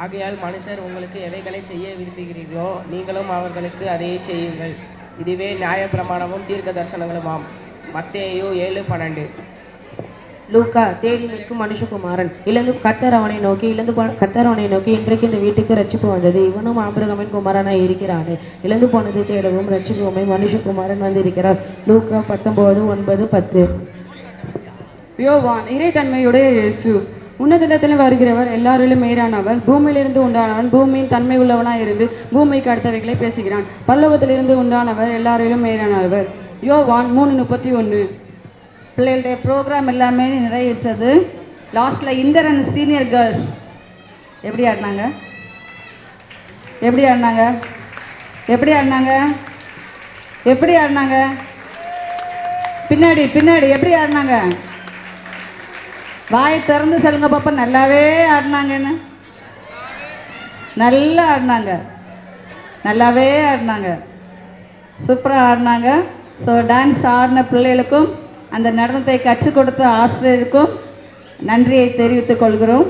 ஆகையால் மனுஷர் உங்களுக்கு எவைகளை செய்ய விரும்புகிறீர்களோ நீங்களும் அவர்களுக்கு அதையே செய்யுங்கள். இதுவே நியாயப்பிரமாணமும் தீர்க்க தரிசனங்களுமாம். மத்தேயு 7:12. லூக்கா, தேடி நிற்கும் மனுஷகுமாரன். கர்த்தர் அவனை நோக்கி, இன்றைக்கு இந்த வீட்டுக்கு ரட்சிப்பு வந்தது, இவனும் ஆபிரகாமின் குமாரனாய் இருக்கிறானே. இழந்து போனது தேடவும் ரட்சிக்கவுமே மனுஷகுமாரன் வந்திருக்கிறார். லூக்கா 19:9-10. யோவான், இறைத்தன்மையுடைய இயேசு. உன்னதத்தில் வருகிறவர், எல்லாரிலும் மேலானவர், பூமியிலிருந்து உண்டானவன், பூமியின் தன்மை உள்ளவனாய் இருந்து பூமிக்கு அடுத்தவைகளை பேசுகிறான். பரலோகத்திலிருந்து உண்டானவர், எல்லாரிலும் மேலானவர். யோவான் 3:31. பிள்ளைகளுடைய ப்ரோக்ராம் எல்லாமே நிறைவேற்றது. லாஸ்ட்டில் இன்டர் அண்ட் சீனியர் கேர்ள்ஸ் எப்படி ஆடினாங்க? பின்னாடி எப்படி ஆடினாங்க? வாயை திறந்து சொல்லுங்க பாப்பா. நல்லாவே ஆடினாங்கன்னு. நல்லாவே ஆடினாங்க. சூப்பராக ஆடினாங்க. ஸோ டான்ஸ் ஆடின பிள்ளைகளுக்கும் அந்த நடனத்தை கற்றுக் கொடுத்த ஆசிரியருக்கும் நன்றியை தெரிவித்துக் கொள்கிறோம்.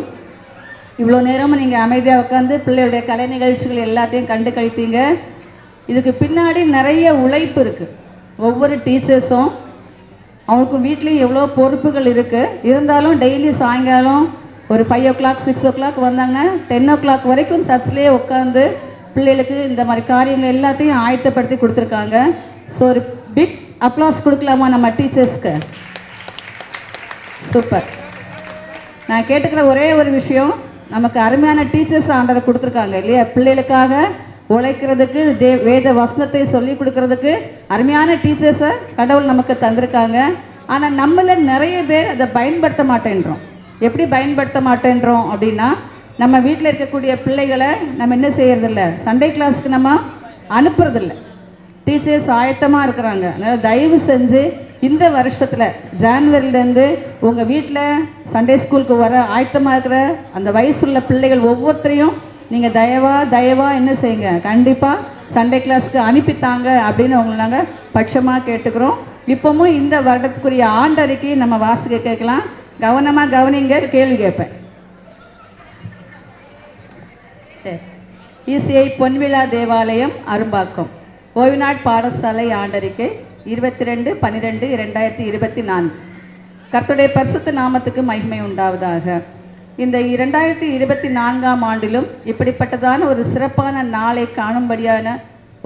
இவ்வளோ நேரமும் நீங்கள் அமைதியாக உட்காந்து பிள்ளைகளுடைய கலை நிகழ்ச்சிகள் எல்லாத்தையும் கண்டு கழித்தீங்க. இதுக்கு பின்னாடி நிறைய உழைப்பு இருக்குது. ஒவ்வொரு டீச்சர்ஸும் அவங்களுக்கும் வீட்லேயும் எவ்வளோ பொறுப்புகள் இருக்குது. இருந்தாலும் டெய்லி சாயங்காலம் ஒரு 5 o'clock 6 o'clock வந்தாங்கன்னா 10 o'clock வரைக்கும் சர்ச்லேயே உட்காந்து பிள்ளைகளுக்கு இந்த மாதிரி காரியங்கள் எல்லாத்தையும் ஆயத்தப்படுத்தி கொடுத்துருக்காங்க. ஸோ ஒரு பிக் அப்ளாஸ் கொடுக்கலாமா நம்ம டீச்சர்ஸ்க்கு? சூப்பர். நான் கேட்டுக்கிற ஒரே ஒரு விஷயம், நமக்கு அருமையான டீச்சர்ஸ் ஆண்டவர் கொடுத்துருக்காங்க இல்லையா? பிள்ளைகளுக்காக உழைக்கிறதுக்கு, வேத வசனத்தை சொல்லி கொடுக்கறதுக்கு அருமையான டீச்சர்ஸை கடவுள் நமக்கு தந்திருக்காங்க. ஆனால் நம்மள நிறைய பேர் அதை பயன்படுத்த மாட்டேன்றோம். எப்படி பயன்படுத்த மாட்டேன்றோம் அப்படின்னா, நம்ம வீட்டில் இருக்கக்கூடிய பிள்ளைகளை நம்ம என்ன செய்யறதில்ல, சண்டே கிளாஸ்க்கு நம்ம அனுப்புறதில்ல. டீச்சர்ஸ் ஆயத்தமாக இருக்கிறாங்க. அதனால் தயவு செஞ்சு இந்த வருஷத்தில் ஜான்வரியிலேருந்து உங்கள் வீட்டில் சண்டே ஸ்கூலுக்கு வர ஆயத்தமாக இருக்கிற அந்த வயசுள்ள பிள்ளைகள் ஒவ்வொருத்தரையும் நீங்கள் தயவா என்ன செய்யுங்க, கண்டிப்பாக சண்டே கிளாஸ்க்கு அனுப்பித்தாங்க அப்படின்னு உங்களை நாங்கள் பட்சமாக கேட்டுக்கிறோம். இப்போவும் இந்த வருடத்துக்குரிய ஆண்டறிக்கையை நம்ம வாசிக்க கேட்கலாம். கவனமாக கவனிங்க, கேள்வி கேட்பேன். சரி. இசிஐ பொன்விழா தேவாலயம் அரும்பாக்கம் ஓய்வு நாள் பாடசாலை ஆண்டறிக்கை 22/12/2024. கர்த்தருடைய பரிசுத்த நாமத்துக்கு மகிமை உண்டாவதாக. இந்த 2024ஆம் ஆண்டிலும் இப்படிப்பட்டதான ஒரு சிறப்பான நாளை காணும்படியான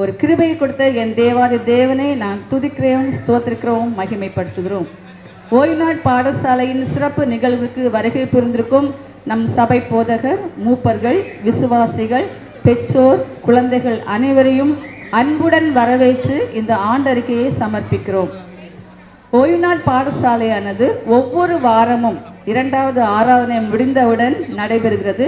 ஒரு கிருபையை கொடுத்த என் தேவாதி தேவனை நான் துதிக்கிறோம், ஸ்தோத்திரிக்கிறோம், மகிமைப்படுத்துகிறோம். ஓய்வு நாள் பாடசாலையின் சிறப்பு நிகழ்வுக்கு வருகை புரிந்திருக்கும் நம் சபை போதகர், மூப்பர்கள், விசுவாசிகள், பெற்றோர், குழந்தைகள் அனைவரையும் அன்புடன் வரவேற்று இந்த ஆண்டறிக்கையை சமர்ப்பிக்கிறோம். ஓய்வு நாள் பாடசாலையானது ஒவ்வொரு வாரமும் 2வது ஆராதனை முடிந்தவுடன் நடைபெறுகிறது.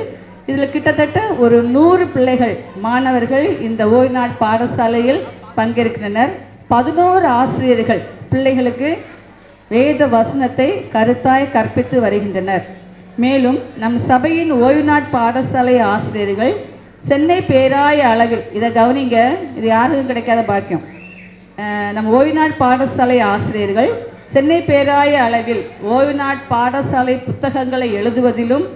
இதில் கிட்டத்தட்ட ஒரு 100 பிள்ளைகள் மாணவர்கள் இந்த ஓய்வு நாள் பாடசாலையில் பங்கேற்கின்றனர். 11 ஆசிரியர்கள் பிள்ளைகளுக்கு வேத வசனத்தை கருத்தாய் கற்பித்து வருகின்றனர். மேலும் நம் சபையின் ஓய்வு நாள் பாடசாலை ஆசிரியர்கள் சென்னை பேராய அளவில், இதை கவனிங்க, இது யாருக்கும் கிடைக்காத பாக்கியம். நம்ம ஓய்வு நாள் பாடசாலை ஆசிரியர்கள் சென்னை பேராய அளவில் ஓய்வு நாள் பாடசாலை புத்தகங்களை எழுதுவதிலும்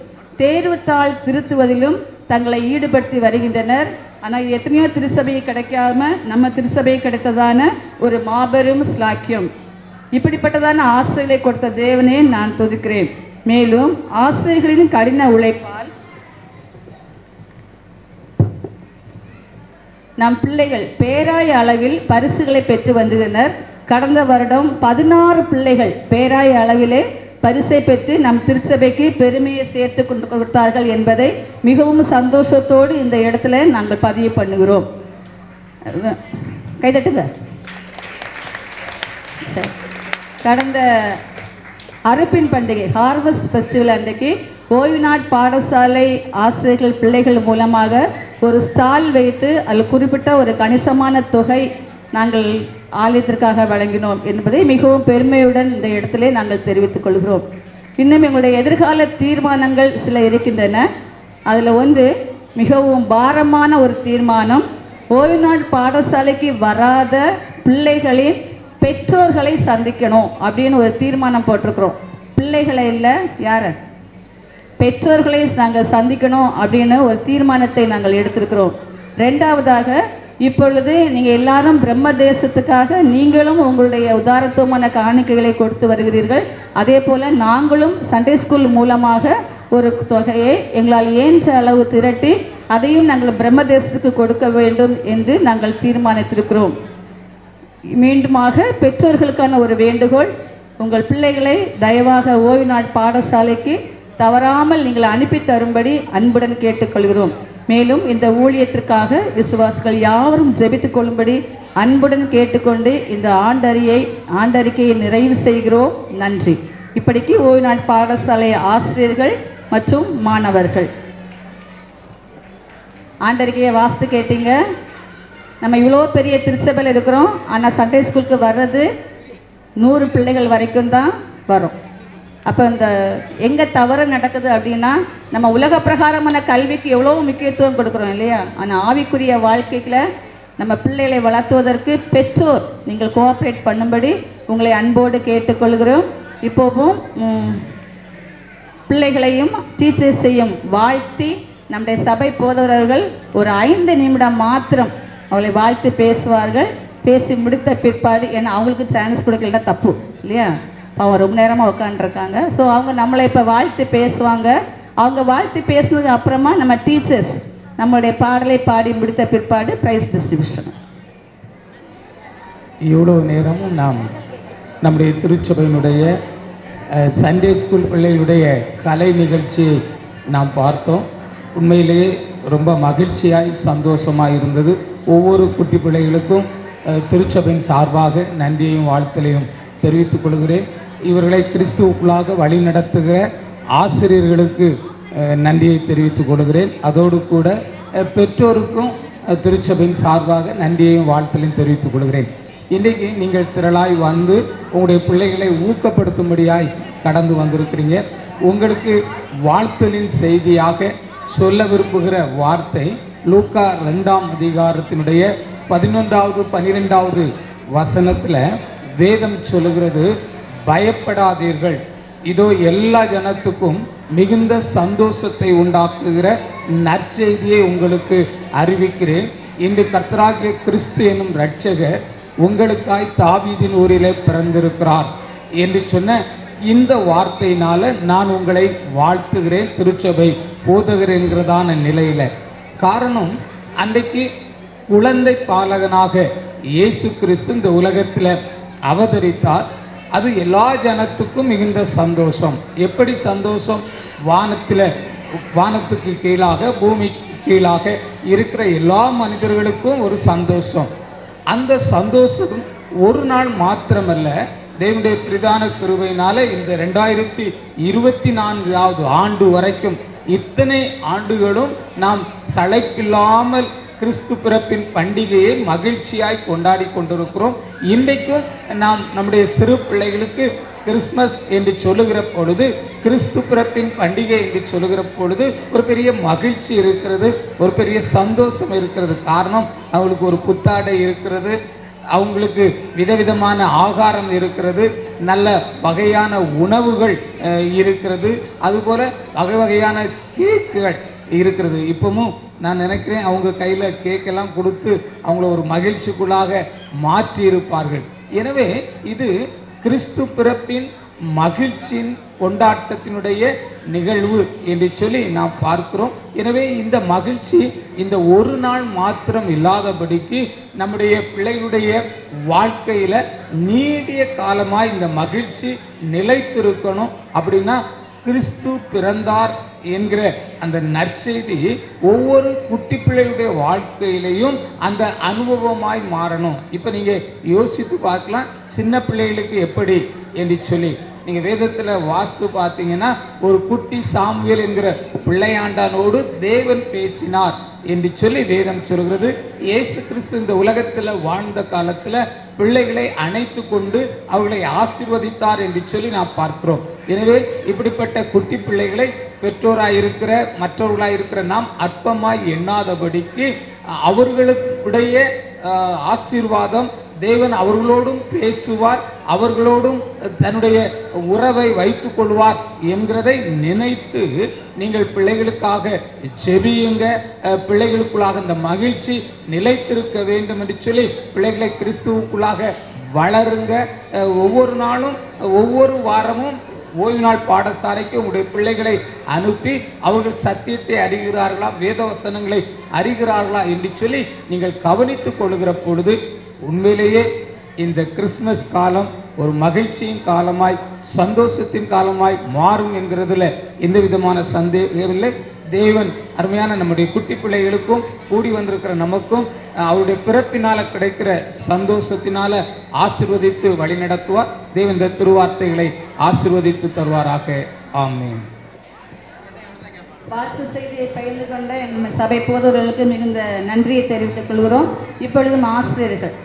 தேர்வுத்தாள் திருத்துவதிலும் தங்களை ஈடுபடுத்தி வருகின்றனர். ஆனால் எத்தனையோ திருச்சபை கிடைக்காம நம்ம திருச்சபை கிடைத்ததான ஒரு மாபெரும் ஸ்லாக்கியம். இப்படிப்பட்டதான ஆசிரியர்களை கொடுத்த தேவனே நான் துதிக்கிறேன். மேலும் ஆசிரியர்களின் கடின உழைப்பால் நம் பிள்ளைகள் பேராய அளவில் பரிசுகளை பெற்று வந்துள்ளனர். கடந்த வருடம் 16 பிள்ளைகள் பேராய அளவிலே பரிசை பெற்று நம் திருச்சபைக்கு பெருமையை சேர்த்து கொண்டு கொடுத்தார்கள் என்பதை மிகவும் சந்தோஷத்தோடு இந்த இடத்துல நாங்கள் பதிவு பண்ணுகிறோம். கைதட்டுங்க. கடந்த அறுப்பின் பண்டிகை ஹார்வெஸ்ட் ஃபெஸ்டிவல் அன்றைக்கு ஓய்வு நாள் பாடசாலை ஆசிரியர்கள் பிள்ளைகள் மூலமாக ஒரு ஸ்டால் வைத்து அதில் குறிப்பிட்ட ஒரு கணிசமான தொகை நாங்கள் ஆலயத்திற்காக வழங்கினோம் என்பதை மிகவும் பெருமையுடன் இந்த இடத்திலே நாங்கள் தெரிவித்துக் கொள்கிறோம். இன்னும் எங்களுடைய எதிர்கால தீர்மானங்கள் சில இருக்கின்றன. அதில் ஒன்று மிகவும் பாரமான ஒரு தீர்மானம், ஓய்வு நாள் பாடசாலைக்கு வராத பிள்ளைகளின் பெற்றோர்களை சந்திக்கணும் அப்படின்னு ஒரு தீர்மானம் போட்டிருக்கிறோம். பிள்ளைகளை இல்லை, யாரை, பெற்றோர்களை நாங்கள் சந்திக்கணும் அப்படின்னு ஒரு தீர்மானத்தை நாங்கள் எடுத்திருக்கிறோம். 2வதாக, இப்பொழுது நீங்கள் எல்லாரும் பிரம்ம தேசத்துக்காக நீங்களும் உங்களுடைய உதாரத்துவமான காணிக்கைகளை கொடுத்து வருகிறீர்கள். அதே போல் நாங்களும் சண்டே ஸ்கூல் மூலமாக ஒரு தொகையை எங்களால் இயன்ற அளவு திரட்டி அதையும் நாங்கள் பிரம்ம தேசத்துக்கு கொடுக்க வேண்டும் என்று நாங்கள் தீர்மானித்திருக்கிறோம். மீண்டுமாக பெற்றோர்களுக்கான ஒரு வேண்டுகோள், உங்கள் பிள்ளைகளை தயவாக ஓய்வு நாள் பாடசாலைக்கு தவறாமல் நீங்கள் அனுப்பி தரும்படி அன்புடன் கேட்டுக்கொள்கிறோம். மேலும் இந்த ஊழியத்திற்காக விசுவாசிகள் யாவரும் ஜெபித்துக் கொள்ளும்படி அன்புடன் கேட்டுக்கொண்டு இந்த ஆண்டறிக்கையை நிறைவு செய்கிறோம். நன்றி. இப்படிக்கு ஓய்வு நாள் பாடசாலை ஆசிரியர்கள் மற்றும் மாணவர்கள் ஆண்டறிக்கையை வாசித்து கேட்டீங்க. நம்ம இவ்வளோ பெரிய திருச்சபையில் இருக்கிறோம், ஆனால் சண்டே ஸ்கூலுக்கு வர்றது 100 பிள்ளைகள் வரைக்கும் தான் வரும். அப்போ இந்த எங்கே தவறு நடக்குது அப்படின்னா, நம்ம உலக பிரகாரமான கல்விக்கு எவ்வளோ முக்கியத்துவம் கொடுக்குறோம் இல்லையா, ஆனால் ஆவிக்குரிய வாழ்க்கையில் நம்ம பிள்ளைகளை வளர்த்துவதற்கு பெற்றோர் நீங்கள் கோஆப்ரேட் பண்ணும்படி உங்களை அன்போடு கேட்டுக்கொள்கிறோம். இப்போவும் பிள்ளைகளையும் டீச்சர்ஸையும் வாழ்த்தி நம்முடைய சபை போதவர்கள் ஒரு 5 நிமிடம் மாத்திரம் அவளை வாழ்த்து பேசுவார்கள். பேசி முடித்த பிற்பாடு, ஏன்னா அவங்களுக்கு சான்ஸ் கொடுக்கலன்னா தப்பு இல்லையா, அவங்க ரொம்ப நேரமாக உட்காந்துருக்காங்க. ஸோ அவங்க நம்மளை இப்போ வாழ்த்து பேசுவாங்க. அவங்க வாழ்த்து பேசுனதுக்கு அப்புறமா நம்ம டீச்சர்ஸ் நம்மளுடைய பாடலை பாடி முடித்த பிற்பாடு ப்ரைஸ் டிஸ்ட்ரிபியூஷன். இவ்வளோ நேரமும் நாம் நம்முடைய திருச்சபையினுடைய சண்டே ஸ்கூல் பிள்ளைகளுடைய கலை நிகழ்ச்சியை நாம் பார்த்தோம். உண்மையிலேயே ரொம்ப மகிழ்ச்சியாய் சந்தோஷமாக இருந்தது. ஒவ்வொரு குட்டி பிள்ளைகளுக்கும் திருச்சபையின் சார்பாக நன்றியையும் வாழ்த்தலையும் தெரிவித்துக் கொள்கிறேன். இவர்களை கிறிஸ்துவுக்குள்ளாக வழி நடத்துகிற ஆசிரியர்களுக்கு நன்றியை தெரிவித்துக் கொள்கிறேன். அதோடு கூட பெற்றோருக்கும் திருச்சபையின் சார்பாக நன்றியையும் வாழ்த்தலையும் தெரிவித்துக் கொள்கிறேன். இன்றைக்கி நீங்கள் திரளாய் வந்து உங்களுடைய பிள்ளைகளை ஊக்கப்படுத்தும்படியாய் கடந்து வந்திருக்கிறீங்க. உங்களுக்கு வாழ்த்தலின் செய்தியாக சொல்ல விரும்புகிற வார்த்தை லூக்கா 2ஆம் அதிகாரத்தினுடைய 11வது 12வது வசனத்தில் வேதம் சொல்லுகிறது, பயப்படாதீர்கள், இதோ எல்லா ஜனத்துக்கும் மிகுந்த சந்தோஷத்தை உண்டாக்குகிற நற்செய்தியை உங்களுக்கு அறிவிக்கிறேன். இன்று கர்த்தராகிய கிறிஸ்து என்னும் இரட்சகர் உங்களுக்காய் தாவீதின் ஊரிலே பிறந்திருக்கிறார் என்று சொன்ன இந்த வார்த்தையினால நான் உங்களை வாழ்த்துகிறேன், திருச்சபை போதுகிறேங்கிறதான நிலையில். காரணம், அன்றைக்கு குழந்தை பாலகனாக இயேசு கிறிஸ்து இந்த உலகத்தில் அவதரித்தார். அது எல்லா ஜனத்துக்கும் மிகுந்த சந்தோஷம். எப்படி சந்தோஷம்? வானத்துக்கு கீழாக பூமிக்கு கீழாக இருக்கிற எல்லா மனிதர்களுக்கும் ஒரு சந்தோஷம். அந்த சந்தோஷம் ஒரு நாள் மாத்திரமல்ல, தேவனுடைய பிரதான கிருபையினால இந்த 2024வது ஆண்டு வரைக்கும் இத்தனை ஆண்டுகளும் நாம் சளைக்கில்லாமல் கிறிஸ்து பிறப்பின் பண்டிகையை மகிழ்ச்சியாய் கொண்டாடி கொண்டிருக்கிறோம். இன்றைக்கும் நாம் நம்முடைய சிறு பிள்ளைகளுக்கு கிறிஸ்மஸ் என்று சொல்லுகிற பொழுது, கிறிஸ்து பிறப்பின் பண்டிகை என்று சொல்லுகிற பொழுது ஒரு பெரிய மகிழ்ச்சி இருக்கிறது, ஒரு பெரிய சந்தோஷம் இருக்கிறது. காரணம், அவங்களுக்கு ஒரு புத்தாடை இருக்கிறது, அவங்களுக்கு விதவிதமான ஆகாரம் இருக்கிறது, நல்ல வகையான உணவுகள் இருக்கிறது, அதுபோல் வகை வகையான கேக்குகள் இருக்கிறது. இப்பவும் நான் நினைக்கிறேன் அவங்க கையில் கேக்கெல்லாம் கொடுத்து அவங்கள ஒரு மகிழ்ச்சிக்குள்ளாக மாற்றி இருப்பார்கள். எனவே இது கிறிஸ்து பிறப்பின் மகிழ்ச்சியின் கொண்டாட்டத்தினுடைய நிகழ்வு என்று சொல்லி நாம் பார்க்கிறோம். எனவே இந்த மகிழ்ச்சி இந்த ஒரு நாள் மாத்திரம் இல்லாதபடிக்கு நம்முடைய பிள்ளைகளுடைய வாழ்க்கையில் நீடிய காலமாக இந்த மகிழ்ச்சி நிலைத்திருக்கணும். அப்படின்னா கிறிஸ்து பிறந்தார் என்கிற அந்த நற்செய்தி ஒவ்வொரு குட்டி பிள்ளைகளுடைய வாழ்க்கையிலையும் அந்த அனுபவமாய் மாறணும். இப்போ நீங்கள் யோசித்து பார்க்கலாம், சின்ன பிள்ளைகளுக்கு எப்படி என்று சொல்லி. நீங்கள் வேதத்தில் வாஸ்து பார்த்தீங்கன்னா, ஒரு குட்டி சாமுவேல் என்கிற பிள்ளையாண்டானோடு தேவன் பேசினார் என்று சொல்லி வேதம் சொல்கிறது. இயேசு கிறிஸ்து இந்த உலகத்தில் வாழ்ந்த காலத்தில் பிள்ளைகளை அணைத்து கொண்டு அவர்களை ஆசீர்வதித்தார் என்று சொல்லி நாம் பார்க்கிறோம். எனவே இப்படிப்பட்ட குட்டி பிள்ளைகளை பெற்றோராயிருக்கிற மற்றவர்களாயிருக்கிற நாம் அற்பமாய் எண்ணாதபடிக்கு அவர்களுடைய ஆசீர்வாதம் தேவன் அவர்களோடும் பேசுவார், அவர்களோடும் தன்னுடைய உறவை வைத்துக் கொள்வார் என்கிறதை நினைத்து நீங்கள் பிள்ளைகளுக்காக செபியுங்க. பிள்ளைகளுக்குள்ளாக இந்த மகிழ்ச்சி நிலைத்திருக்க வேண்டும் என்று சொல்லி பிள்ளைகளை கிறிஸ்துவுக்குள்ளாக வளருங்க. ஒவ்வொரு நாளும் ஒவ்வொரு வாரமும் ஓய்வு நாள் பாடசாலைக்கு உங்களுடைய பிள்ளைகளை அனுப்பி அவர்கள் சத்தியத்தை அறிகிறார்களா, வேத வசனங்களை அறிகிறார்களா என்று சொல்லி நீங்கள் கவனித்துக் கொள்கிற பொழுது உண்மையிலேயே இந்த கிறிஸ்மஸ் காலம் ஒரு மகிழ்ச்சியின் காலமாய் சந்தோஷத்தின் காலமாய் மாறும் என்கிறதுல எந்த விதமான சந்தேகமில்லை. தேவன் அருமையான நம்முடைய குட்டி பிள்ளைகளுக்கும் கூடி வந்திருக்கிற நமக்கும் அவருடைய பிறப்பினால கிடைக்கிற சந்தோஷத்தினால ஆசீர்வதித்து வழி நடத்துவார். தேவன் இந்த திருவார்த்தைகளை ஆசீர்வதித்து தருவாராக. ஆமென். வாழ்த்து செய்தியை பகிர்ந்து கொண்ட நம்ம சபை போதவர்களுக்கு மிகுந்த நன்றியை தெரிவித்துக் கொள்கிறோம். இப்பொழுதும் ஆசிரியர்கள்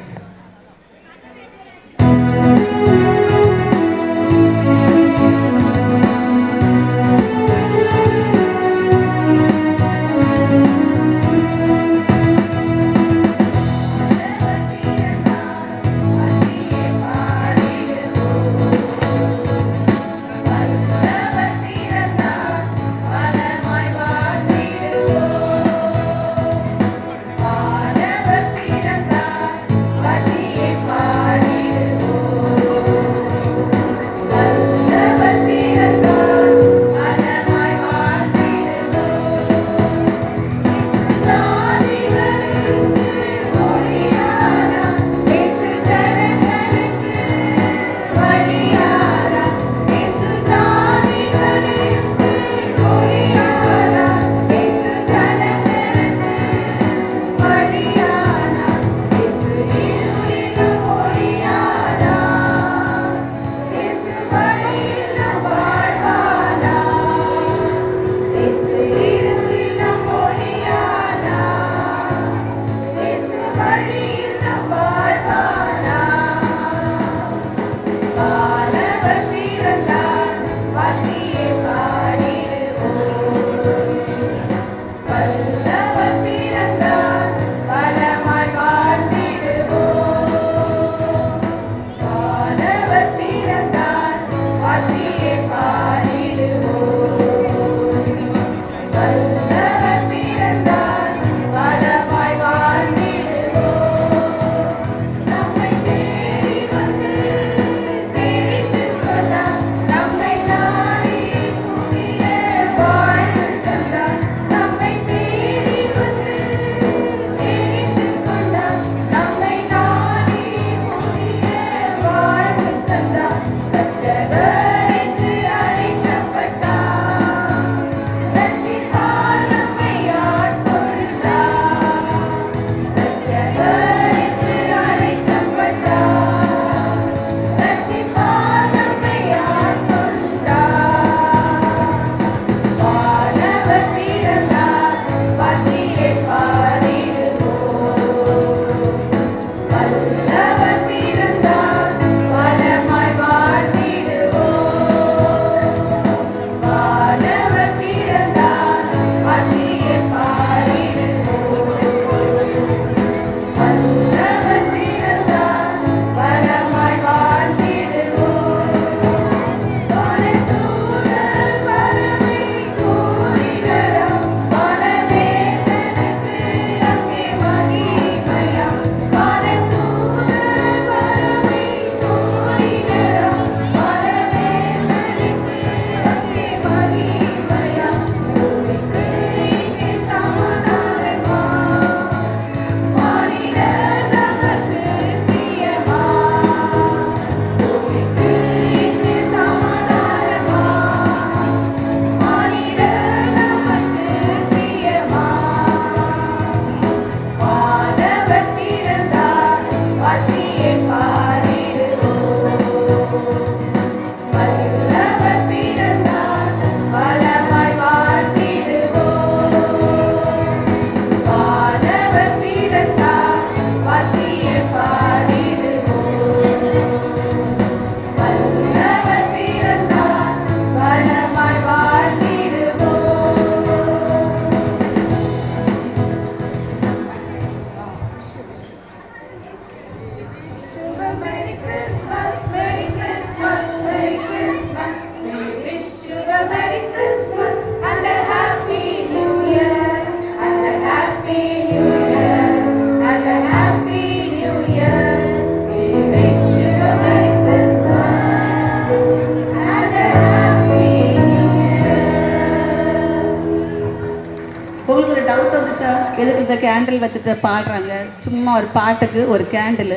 ஒரு டவுட் வந்துச்சா? எதுக்கு இந்த கேண்டில் வச்சுட்டு பாடுறாங்க? சும்மா ஒரு பாட்டுக்கு ஒரு கேண்டில்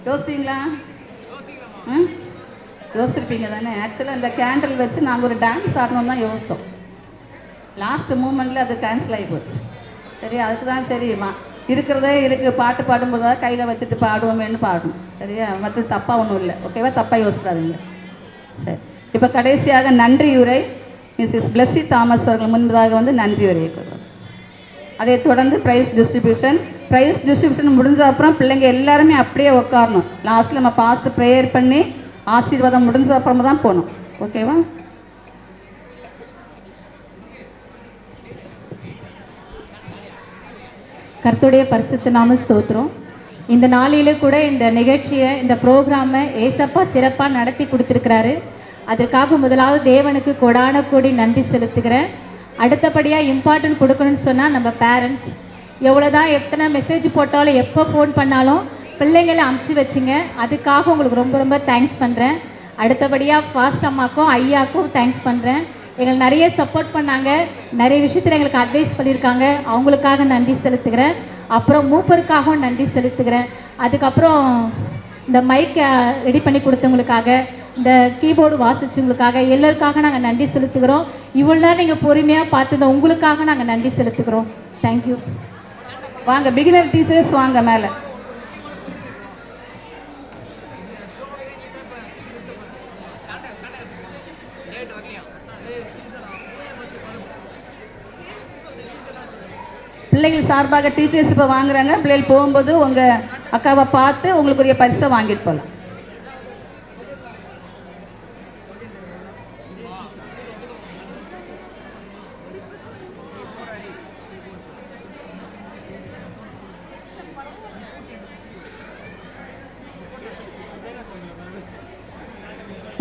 யோசிங்களா? ம், யோசிச்சிருப்பீங்க தானே. ஆக்சுவலாக இந்த கேண்டில் வச்சு நாங்கள் ஒரு டான்ஸ் ஆடணும்னு தான் யோசித்தோம். லாஸ்ட் மூமெண்ட்டில் அது கேன்சல் ஆகி போச்சு. சரி, அதுக்கு தான் சரிம்மா இருக்கிறதே இருக்குது, பாட்டு பாடும்போது தான் கையில் வச்சுட்டு பாடுவோமேன்னு பாடணும். சரியா? மற்ற தப்பாக ஒன்றும் இல்லை. ஓகேவா? தப்பாக யோசிக்காதீங்க. சரி, இப்போ கடைசியாக நன்றியுரை மிஸ்ஸஸ் பிளஸ்ஸி தாமஸ் அவர்கள் முன்பதாக வந்து நன்றியுரை கொடுக்குறோம். அதை தொடர்ந்து ப்ரைஸ் டிஸ்ட்ரிபியூஷன் முடிஞ்ச அப்புறம் பிள்ளைங்க எல்லாருமே அப்படியே உட்காரணும். லாஸ்ட்டில் நம்ம பாஸ்ட் ப்ரேயர் பண்ணி ஆசீர்வாதம் முடிஞ்ச அப்புறமா தான் போகணும். ஓகேவா? கர்த்தருடைய பரிசுத்த நாம ஸ்தோத்திரம். இந்த நாளிலே கூட இந்த நிகழ்ச்சியை, இந்த ப்ரோக்ராமை ஏசப்பா சிறப்பாக நடத்தி கொடுத்துருக்கிறாரு. அதுக்காக முதலாவது தேவனுக்கு கொடான கோடி நன்றி செலுத்துகிறேன். அடுத்தபடியாக இம்பார்ட்டன்ட் கொடுக்கணும்னு சொன்னால் நம்ம பேரண்ட்ஸ் எவ்வளோதான் எத்தனை மெசேஜ் போட்டாலும் எப்போ ஃபோன் பண்ணாலும் பிள்ளைங்களை அமுச்சு வச்சுங்க. அதுக்காக உங்களுக்கு ரொம்ப ரொம்ப தேங்க்ஸ் பண்ணுறேன். அடுத்தபடியாக ஃபாஸ்ட் அம்மாக்கும் ஐயாக்கும் தேங்க்ஸ் பண்ணுறேன். எங்களுக்கு நிறைய சப்போர்ட் பண்ணாங்க, நிறைய விஷயத்தில் எங்களுக்கு அட்வைஸ் பண்ணியிருக்காங்க. அவங்களுக்காக நன்றி செலுத்துகிறேன். அப்புறம் மூப்பருக்காகவும் நன்றி செலுத்துகிறேன். அதுக்கப்புறம் இந்த மைக்கை ரெடி பண்ணி கொடுத்தவங்களுக்காக, இந்த கீபோர்டு வாசிச்சவங்களுக்காக, எல்லாருக்காக நாங்கள் நன்றி செலுத்துகிறோம். இவ்வளோ நேரம் நீங்கள் பொறுமையாக பார்த்துருந்த உங்களுக்காக நாங்கள் நன்றி செலுத்துகிறோம். தேங்க்யூ. வாங்க பிகினர் டீச்சர்ஸ் வாங்க மேலே. பிள்ளைகள் சார்பாக டீச்சர்ஸ் இப்போ வாங்குறாங்க. பிள்ளைகள் போகும்போது உங்கள் அக்காவை பார்த்து உங்களுக்குரிய பரிசை வாங்கிட்டு போகலாம்.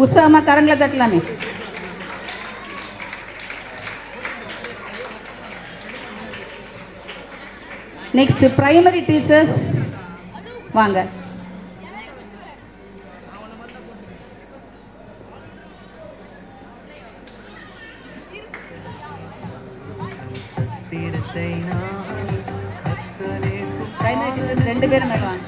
உற்சாகமாக கரங்களை தட்டலாமே. நெக்ஸ்ட் பிரைமரி டீச்சர்ஸ் வாங்க. பிரைமரி டீச்சர்ஸ் 2 பேரும் மேலே வாங்க.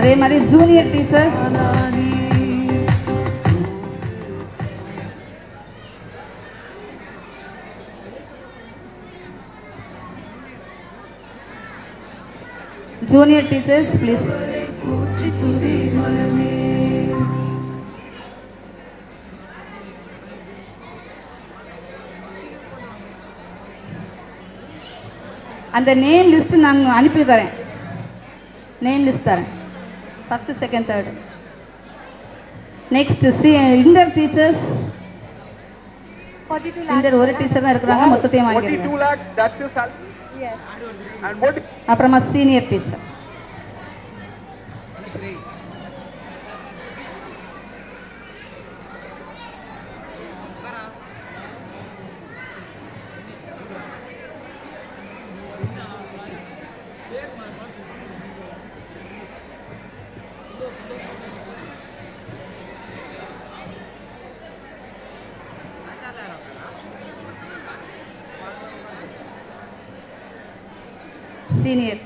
அதே மாதிரி ஜூனியர் டீச்சர்ஸ் ப்ளீஸ். அந்த நேம் லிஸ்ட் நான் அனுப்பி தரேன். நேம் லிஸ்ட் தரேன். First, second, third. Next inter teachers. Inter ஒரு டீச்சர் தான் இருக்கிறாங்க, மொத்தத்தையும் வாங்கிடுங்க. அப்புறமா சீனியர் டீச்சர். சீனியர்.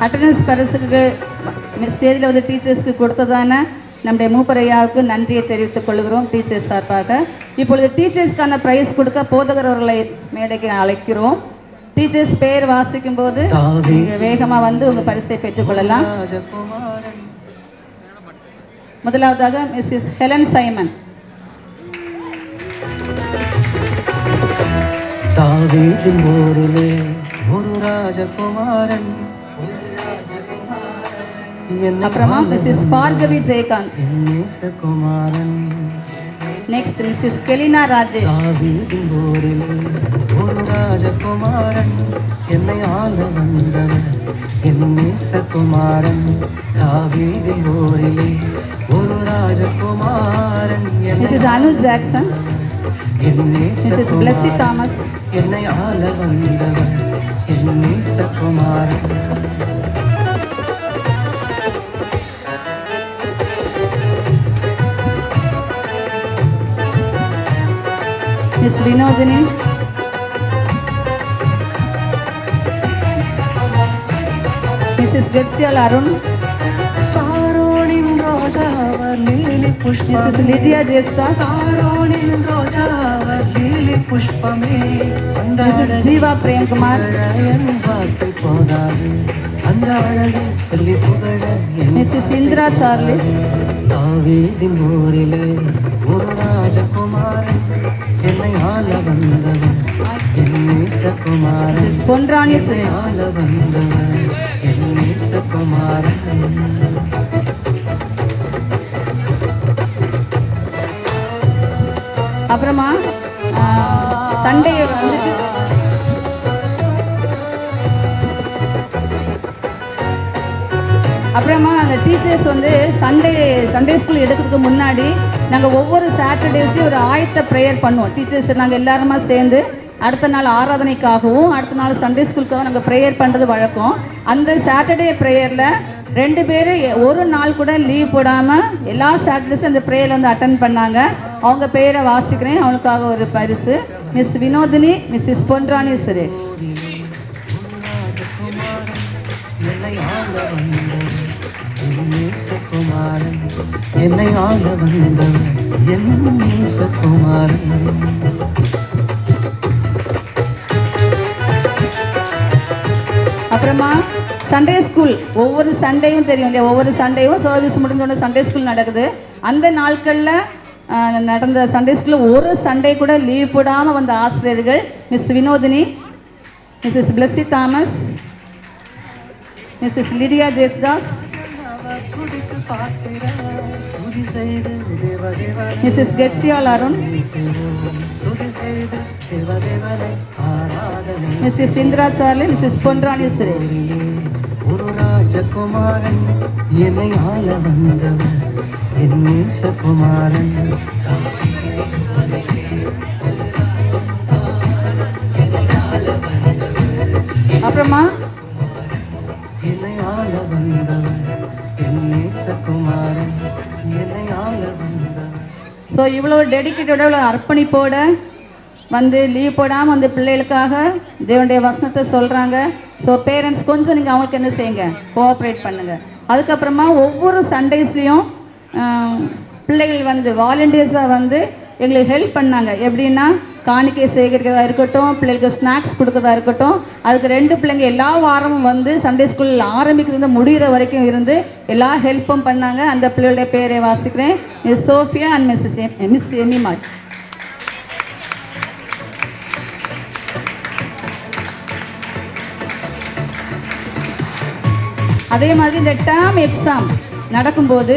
அட்டண்டன்ஸ் பரிசுக்கு ஸ்டேஜில் வந்து டீச்சர்ஸ்க்கு கொடுத்ததான நம்முடைய மூப்பரையாவுக்கு நன்றியை தெரிவித்துக் கொள்கிறோம் டீச்சர்ஸ் சார்பாக. இப்பொழுது டீச்சர்ஸ்க்கான ப்ரைஸ் கொடுக்க போதகர் அவர்களை மேடைக்கு அழைக்கிறோம். டீச்சர்ஸ் பேர் வாசிக்கும் போது வேகமாக வந்து உங்கள் பரிசை பெற்றுக்கொள்ளலாம். முதலாவதாக மிஸ்ஸஸ் ஹெலன் சைமன். தாவீதின் ஊரிலே ஒரு ராஜகுமாரன், அப்புறமா மிஸ்ஸஸ் பார்கவி ஜெயகாந்த். நேசகுமாரன். Next Mrs Kelina Rajesh. தாவீதின் ஊரிலே ஒரு ராஜகுமாரன், என்னை ஆள வந்தவர் என் நேசகுமாரன். தாவீதின் ஊரிலே ஒரு ராஜகுமாரன், மிஸ்ஸஸ் அனு ஜாக்சன். என் மிஸ்ஸஸ் பிளஸி தாமஸ். என்னை ஆள வந்தவர் என் நேசகுமாரன். மிஸ் வினோதினி. மிஸ்ஸஸ் கெட்சியல் அருண். சாரோனின் ரோஜாவர் லீலி புஷ்பமே. Mrs Lydia Jestha. சாரோனின் ரோஜாவர் லீலி புஷ்பமே. மிஸ்ஸஸ் ஜீவா பிரேம்குமார். வார்த்தை போதாது அந்த அழகை சொல்லி புகழ. Mrs Indira Charlie. தாவீதின் ஊரிலே ஒரு ராஜகுமாரன், என்னை ஆள வந்தவர் என் நேசகுமாரன். பொன்ராணி ஆள வந்தவர் என் நேசகுமாரன். அப்புறமா சண்டே வந்துட்டு அப்புறமா அந்த டீச்சர்ஸ் வந்து சண்டே ஸ்கூல் எடுக்கிறதுக்கு முன்னாடி நாங்கள் ஒவ்வொரு சாட்டர்டேஸ்லையும் ஒரு ஆயத்த ப்ரேயர் பண்ணுவோம். டீச்சர்ஸ் நாங்கள் எல்லாருமா சேர்ந்து அடுத்த நாள் ஆராதனைக்காகவும் அடுத்த நாள் சண்டே ஸ்கூலுக்காகவும் நாங்கள் ப்ரேயர் பண்ணுறது வழக்கம். அந்த சாட்டர்டே ப்ரேயரில் 2 பேர் ஒரு நாள் கூட லீவ் போடாமல் எல்லா சாட்டர்டேஸும் அந்த ப்ரேயரில் வந்து அட்டன் பண்ணாங்க. அவங்க பேரை வாசிக்கிறேன். அவங்களுக்காக ஒரு பரிசு. Miss Vinodhini, Mrs Ponrani Suresh. என்னை ஆள வந்தவர் என் நேசகுமாரன், என்னை ஆள வந்தவர் என் நேசகுமாரன். அப்புறமா சண்டே ஸ்கூல் ஒவ்வொரு சண்டேயும் தெரியும் இல்லையா, ஒவ்வொரு சண்டேயும் சர்வீஸ் முடிஞ்சோடனே சண்டே ஸ்கூல் நடக்குது. அந்த நாட்களில் நடந்த சண்டே ஸ்கூலில் ஒரு சண்டே கூட லீவ் போடாமல் வந்த ஆசிரியர்கள் Miss Vinodhini, Mrs Blessy Thomas, Mrs Lydia Jesthas, Mrs Ketsiyal Arun, Mrs Indira Charlie, Mrs Ponrani Suresh. ஒரு ராஜகுமாரன், என்னை ஆள வந்தவர் என் நேசகுமாரன். அப்புறமா என்னை ஆள வந்தவர் என் நேசகுமாரன், என்னை ஆள வந்தவர். ஸோ இவ்வளோ டெடிக்கேட்டோட இவ்வளோ அர்ப்பணிப்போட வந்து லீவ் போடாமல் வந்து பிள்ளைகளுக்காக தேவனுடைய வசனத்தை சொல்கிறாங்க. ஸோ பேரண்ட்ஸ் கொஞ்சம் நீங்கள் அவங்களுக்கு என்ன செய்யுங்க, கோஆப்ரேட் பண்ணுங்கள். அதுக்கப்புறமா ஒவ்வொரு சண்டேஸ்லேயும் பிள்ளைகள் வந்து வாலண்டியர்ஸாக வந்து எங்களுக்கு ஹெல்ப் பண்ணாங்க. எப்படின்னா காணிக்கை சேகரிக்கிறதா இருக்கட்டும், பிள்ளைகளுக்கு ஸ்நாக்ஸ் கொடுக்குறதா இருக்கட்டும். அதுக்கு 2 பிள்ளைங்க எல்லா வாரமும் வந்து சண்டே ஸ்கூல் ஆரம்பிக்கிறது முடிகிற வரைக்கும் இருந்து எல்லா ஹெல்ப்பும் பண்ணாங்க. அந்த பிள்ளைகளுடைய பேரை வாசிக்கிறேன். Miss Sofia and miss Emimal. அதே மாதிரி இந்த டேர்ம் எக்ஸாம் நடக்கும்போது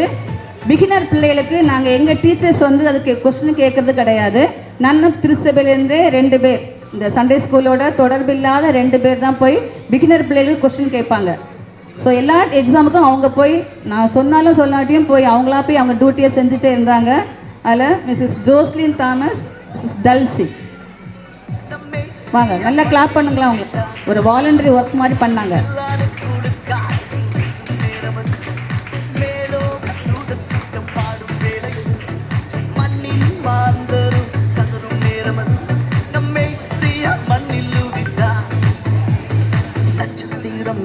பிகினர் பிள்ளைகளுக்கு நாங்கள் எங்கள் டீச்சர்ஸ் வந்து அதுக்கு கொஸ்டின் கேட்குறது கிடையாது. நன்னும் திருச்சபையிலேருந்து 2 பேர், இந்த சண்டே ஸ்கூலோட தொடர்பில்லாத 2 பேர் தான் போய் பிகினர் பிள்ளைகளுக்கு கொஸ்டின் கேட்பாங்க. ஸோ எல்லா எக்ஸாமுக்கும் அவங்க போய் நான் சொன்னாலும் சொல்லாட்டியும் போய் அவங்களா போய் அவங்க டியூட்டியை செஞ்சுட்டே இருந்தாங்க. அதில் Mrs Joslin Thomas, Mrs Delcy. வாங்க நல்லா கிளாப் பண்ணுங்களா. அவங்களுக்கு ஒரு வாலண்டரி ஒர்க் மாதிரி பண்ணாங்க.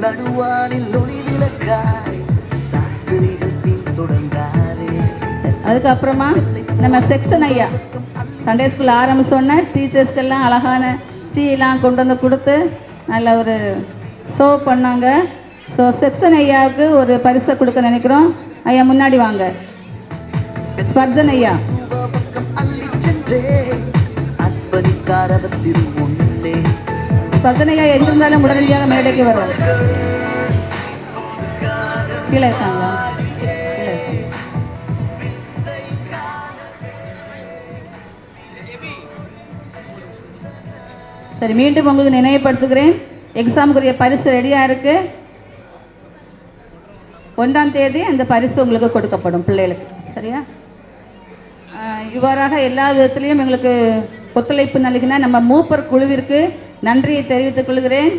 நடுவானில் ஒளி அதுக்கப்புறமா நம்ம செக்ஷன் ஐயா சண்டே ஸ்கூல் ஆரம்பிச்சோன்னே டீச்சர்ஸ்க்கெல்லாம் அழகான டீலாம் கொண்டு வந்து கொடுத்து நல்ல ஒரு ஷோ பண்ணாங்க. ஸோ செக்ஷன் ஐயாவுக்கு ஒரு பரிசை கொடுக்க நினைக்கிறோம். ஐயா முன்னாடி வாங்க. ஸ்பர்ஜன் ஐயா. ஸ்பர்ஜன் ஐயா எங்க இருந்தாலும் உடனடியாக மேடைக்கு வரும். கீழே இருக்காங்களா? சரி, மீண்டும் உங்களுக்கு நினைவுபடுத்துகிறேன். எக்ஸாமுக்குரிய பரிசு ரெடியாக இருக்குது. 1ஆம் தேதி அந்த பரிசு உங்களுக்கு கொடுக்கப்படும் பிள்ளைகளுக்கு. சரியா? இவ்வாறாக எல்லா விதத்துலேயும் எங்களுக்கு ஒத்துழைப்பு நல்கின நம்ம மூப்பர் குழுவிற்கு நன்றியை தெரிவித்துக் கொள்கிறேன்.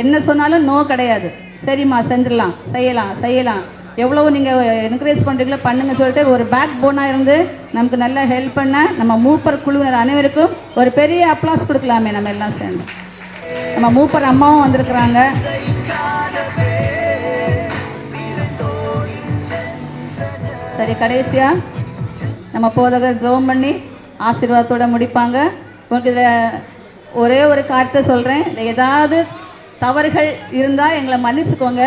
என்ன சொன்னாலும் நோ கிடையாது. சரிம்மா செஞ்சிடலாம், செய்யலாம் எவ்வளோ நீங்கள் என்கரேஜ் பண்ணுறீங்களோ பண்ணுங்க சொல்லிட்டு ஒரு பேக் போனாக இருந்து நமக்கு நல்லா ஹெல்ப் பண்ண நம்ம மூப்பர் குழுவினர் அனைவருக்கும் ஒரு பெரிய அப்ளாஸ் கொடுக்கலாமே. நம்ம எல்லாம் சேர்ந்து நம்ம மூப்பர் அம்மாவும் வந்திருக்கிறாங்க. சரி, கடைசியாக நம்ம போதகர் ஜெபம் பண்ணி ஆசீர்வாதத்தோடு முடிப்பாங்க. உங்களுக்கு இதில் ஒரே ஒரு காரியத்தை சொல்கிறேன். இதில் ஏதாவது தவறுகள் இருந்தால் எங்களை மன்னிச்சுக்கோங்க.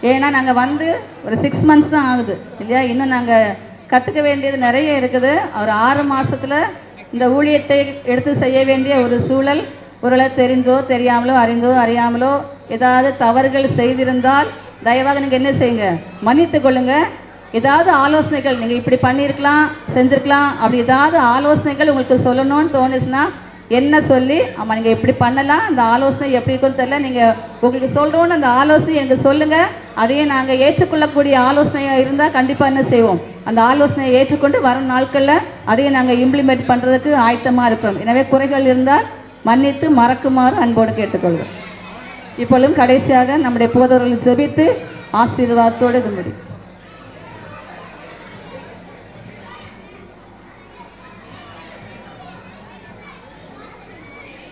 ஏன்னா நாங்கள் வந்து ஒரு 6 months தான் ஆகுது இல்லையா? இன்னும் நாங்கள் கற்றுக்க வேண்டியது நிறைய இருக்குது. ஒரு 6 மாதத்தில் இந்த ஊழியத்தை எடுத்து செய்ய வேண்டிய ஒரு சூழல். ஒருவேளை தெரிஞ்சோ தெரியாமலோ அறியாமலோ ஏதாவது தவறுகள் செய்திருந்தால் தயவாக நீங்கள் என்ன செய்யுங்க, மன்னித்து கொள்ளுங்க. ஏதாவது ஆலோசனைகள் நீங்கள் இப்படி பண்ணியிருக்கலாம், செஞ்சுருக்கலாம், அப்படி ஏதாவது ஆலோசனைகள் உங்களுக்கு சொல்லணும்னு தோணுச்சுன்னா என்ன சொல்லி, ஆமாம் நீங்கள் இப்படி பண்ணலாம், அந்த ஆலோசனை எப்படி இருக்குன்னு தெரியல, நீங்கள் உங்களுக்கு சொல்கிறோன்னு அந்த ஆலோசனை எனக்கு சொல்லுங்கள். அதையே நாங்கள் ஏற்றுக்கொள்ளக்கூடிய ஆலோசனையாக இருந்தால் கண்டிப்பாக என்ன செய்வோம், அந்த ஆலோசனையை ஏற்றுக்கொண்டு வரும் நாட்களில் அதையே நாங்கள் இம்ப்ளிமெண்ட் பண்ணுறதுக்கு ஆயத்தமாக இருக்கிறோம். எனவே குறைகள் இருந்தால் மன்னித்து மறக்குமாறு அன்போடு கேட்டுக்கொள்வோம். இப்பொழுதும் கடைசியாக நம்முடைய போதவர்கள் ஜெபித்து ஆசீர்வாதத்தோடு இது முடியும்.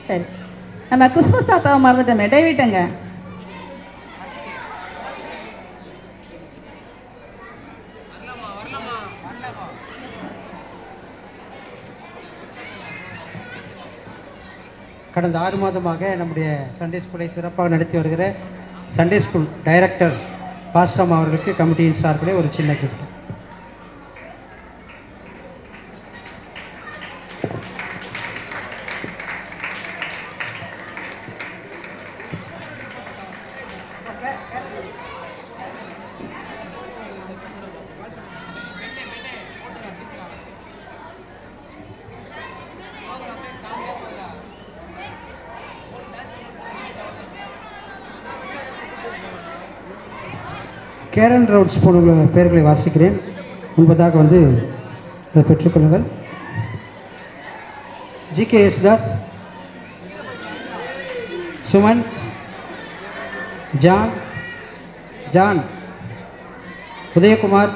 சரி, நம்ம கிறிஸ்மஸ் தாத்தாவை மறந்துட்டோமே, டேவிட்டுங்க. கடந்த 6 மாதமாக நம்முடைய சண்டே ஸ்கூலை சிறப்பாக நடத்தி வருகிற சண்டே ஸ்கூல் டைரக்டர் பாஸ்ரம் அவர்களுக்கு கமிட்டியின் சார்பிலே ஒரு சின்ன கிஃப்ட். கேரன் ரவுட்ஸ் போன்ற பெயர்களை வாசிக்கிறேன். முன்பதாக வந்து அதை பெற்றுக்கொள்ளுங்கள். G K. Yesudas, Suman, John, Udayakumar,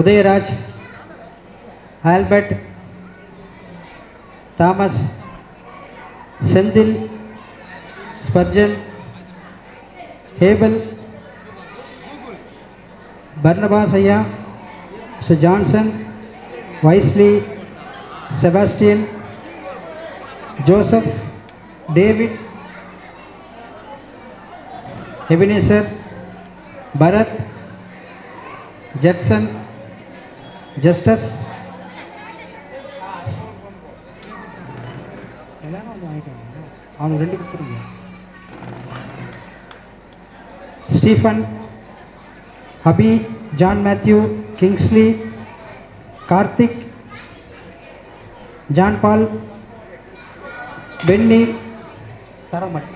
Udayaraj, Albert, Thomas, Senthil, Spurgeon, ஹேபல், பர்னபாஸ் ஐயா, Mr Johnson, Wesley, Sebastian, Joseph, David, Ebenezer, Bharath, Judson, Justus, அவங்க 2 கொடுத்துருங்க. Stephen, Abi, John Mathew, Kingsley, Karthik, John Paul, Benny, சரமட்.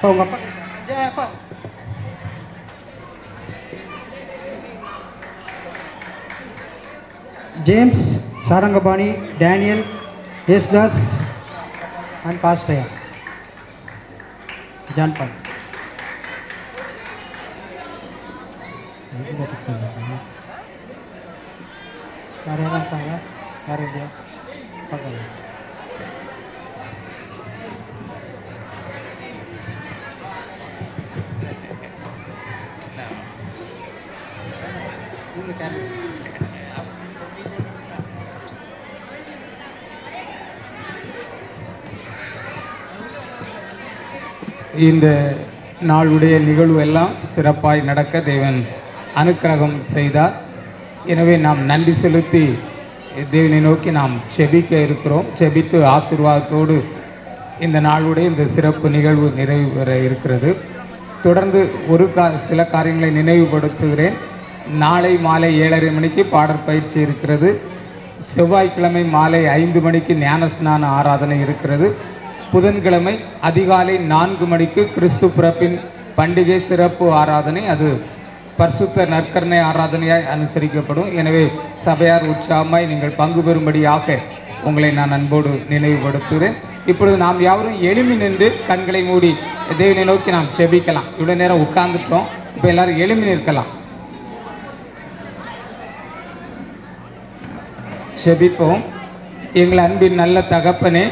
உங்க அப்பா James, Sarangapani, Daniel, Yesudas and pastor John Paul. யார் இருக்காங்க? யார் இல்லையா? பார்க்கலாம். இந்த நாளுடைய நிகழ்வு எல்லாம் சிறப்பாய் நடக்க தேவன் அனுக்கிரகம் செய்தார். எனவே நாம் நன்றி செலுத்தி தேவனை நோக்கி நாம் செபிக்க இருக்கிறோம். செபித்து ஆசீர்வாதத்தோடு இந்த நாளுடைய இந்த சிறப்பு நிகழ்வு நிறைவு பெற இருக்கிறது. தொடர்ந்து சில காரியங்களை நினைவுபடுத்துகிறேன். நாளை மாலை 7:30 மணிக்கு பாடற் பயிற்சி இருக்கிறது. செவ்வாய்க்கிழமை மாலை 5 மணிக்கு ஞானஸ்நான ஆராதனை இருக்கிறது. புதன்கிழமை அதிகாலை 4 மணிக்கு கிறிஸ்து பிறப்பின் பண்டிகை சிறப்பு ஆராதனை, அது பரிசுத்த நற்கருணை ஆராதனையாய் அனுசரிக்கப்படும். எனவே சபையார் உற்சாகமாய் நீங்கள் பங்கு பெறும்படியாக உங்களை நான் அன்போடு நினைவுபடுத்துகிறேன். இப்பொழுது நாம் யாவரும் எழும்பி நின்று கண்களை மூடி தேவனை நோக்கி நாம் செபிக்கலாம். இவ்வளோ நேரம் உட்கார்ந்துட்டோம், இப்போ எல்லாரும் எழும்பி நிற்கலாம். செபிப்போம். எங்கள் அன்பின் நல்ல தகப்பனே,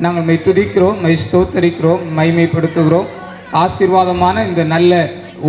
நாங்கள் மை துதிக்கிறோம், மை ஸ்தோத்தரிக்கிறோம், மைமைப்படுத்துகிறோம். ஆசீர்வாதமான இந்த நல்ல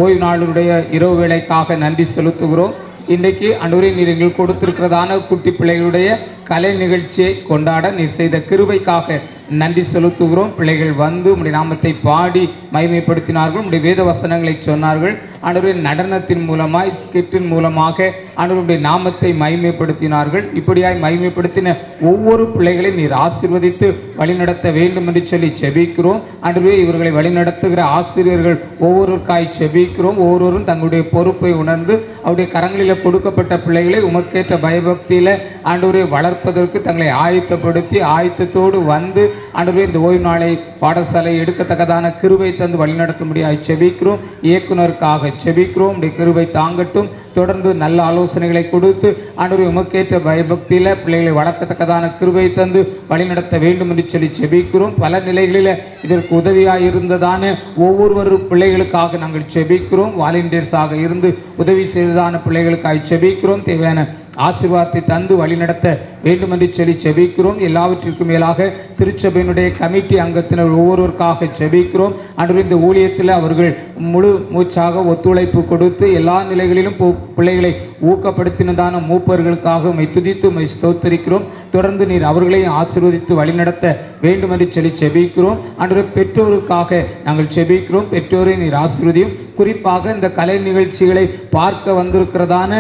ஓய்வு நாளுடைய இரவு வேளைக்காக நன்றி செலுத்துகிறோம். இன்றைக்கு ஆண்டவரே, நீர் எங்களுக்கு கொடுத்திருக்கிறதான குட்டி பிள்ளைகளுடைய கலை நிகழ்ச்சியை கொண்டாட நீர் செய்த கிருபைக்காக நன்றி செலுத்துகிறோம். பிள்ளைகள் வந்து உம்முடைய நாமத்தை பாடி மகிமைப்படுத்தினார்கள், உம்முடைய வேத வசனங்களை சொன்னார்கள். ஆண்டவரே, நடனத்தின் மூலமாய் ஸ்கிட்டின் மூலமாக ஆண்டவருடைய நாமத்தை மகிமைப்படுத்தினார்கள். இப்படியாய் மகிமைப்படுத்தின ஒவ்வொரு பிள்ளைகளையும் நீர் ஆசீர்வதித்து வழிநடத்த வேண்டும் என்று சொல்லி செபிக்கிறோம். ஆண்டவரே, இவர்களை வழிநடத்துகிற ஆசிரியர்கள் ஒவ்வொருவருக்காய் செபிக்கிறோம். ஒவ்வொருவரும் தங்களுடைய பொறுப்பை உணர்ந்து அவருடைய கரங்களில் கொடுக்கப்பட்ட பிள்ளைகளை உமக்கேற்ற பயபக்தியில் ஆண்டவரை வளர்ப்பதற்கு தங்களை ஆயத்தப்படுத்தி ஆயத்தத்தோடு வந்து ஆண்டவரே, இந்த ஓய்வு நாளை பாடசாலை எடுக்கத்தக்கதான கிருபை தந்து வழிநடத்தும்படியாய் செபிக்கிறோம். இயக்குனருக்காக செபிக்கிறோம். உடைய கிருபை தாங்கட்டும். தொடர்ந்து நல்ல ஆலோசனைகளை கொடுத்து ஆண்டவரே, உமக்கேற்ற பயபக்தியில் பிள்ளைகளை வளர்க்கத்தக்கதான கிருபை தந்து வழிநடத்த வேண்டும் என்று சொல்லி செபிக்கிறோம். பல நிலைகளில் இதற்கு உதவியாக இருந்ததான ஒவ்வொரு பிள்ளைகளுக்காக நாங்கள் செபிக்கிறோம். வாலண்டியர்ஸாக இருந்து உதவி செய்ததான பிள்ளைகளுக்காக செபிக்கிறோம். தேவையான ஆசீர்வாதத்தை தந்து வழிநடத்த வேண்டும் என்று சொல்லி செபிக்கிறோம். எல்லாவற்றிற்கும் மேலாக திருச்சபையினுடைய கமிட்டி அங்கத்தினர் ஒவ்வொருவருக்காக செபிக்கிறோம். ஆண்டவரே, இந்த ஊழியத்தில் அவர்கள் முழு மூச்சாக ஒத்துழைப்பு கொடுத்து எல்லா நிலைகளிலும் பிள்ளைகளை ஊக்கப்படுத்தினதான மூப்பர்களுக்காக மை துதித்து மை ஸ்தோத்தரிக்கிறோம். தொடர்ந்து நீர் அவர்களையும் ஆசீர்வதித்து வழிநடத்த வேண்டும் என்று சொல்லி செபிக்கிறோம். ஆண்டவரே, பெற்றோருக்காக நாங்கள் செபிக்கிறோம். பெற்றோரை நீர் ஆசீர்வதியும். குறிப்பாக இந்த கலை நிகழ்ச்சிகளை பார்க்க வந்திருக்கிறதான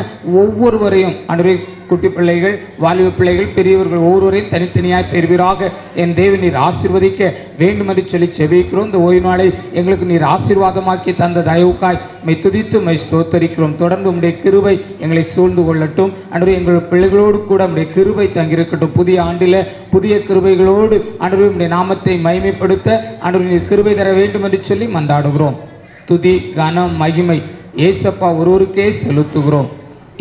ஒவ்வொருவரையும் ஆண்டவரே, குட்டி பிள்ளைகள், வாலிப பிள்ளைகள், பெரியவர்கள் ஒவ்வொருவரையும் தனித்தனியாய் பெறுவீராக என் தேவன் நீர் ஆசீர்வதிக்க வேண்டும் என்று சொல்லி செபிக்கிறோம். இந்த ஓய்வு நாளை எங்களுக்கு நீர் ஆசீர்வாதமாக்கி தந்த தயவுக்காய் மை துதித்து மை ஸ்தோத்தரிக்கிறோம். தொடர்ந்து உம்முடைய கிருபை எங்களை சூழ்ந்து கொள்ளட்டும். ஆண்டவரே, எங்கள் பிள்ளைகளோடு கூட உம்முடைய கிருபை தங்கியிருக்கட்டும். புதிய ஆண்டில் புதிய கிருபைகளோடு ஆண்டவரே, உம்முடைய நாமத்தை மகிமைப்படுத்த ஆண்டவரே நீர் கிருபை தர வேண்டும் என்று சொல்லி மன்றாடுகிறோம். துதி, கனம், மகிமை ஏசப்பா ஒருவருக்கே செலுத்துகிறோம்.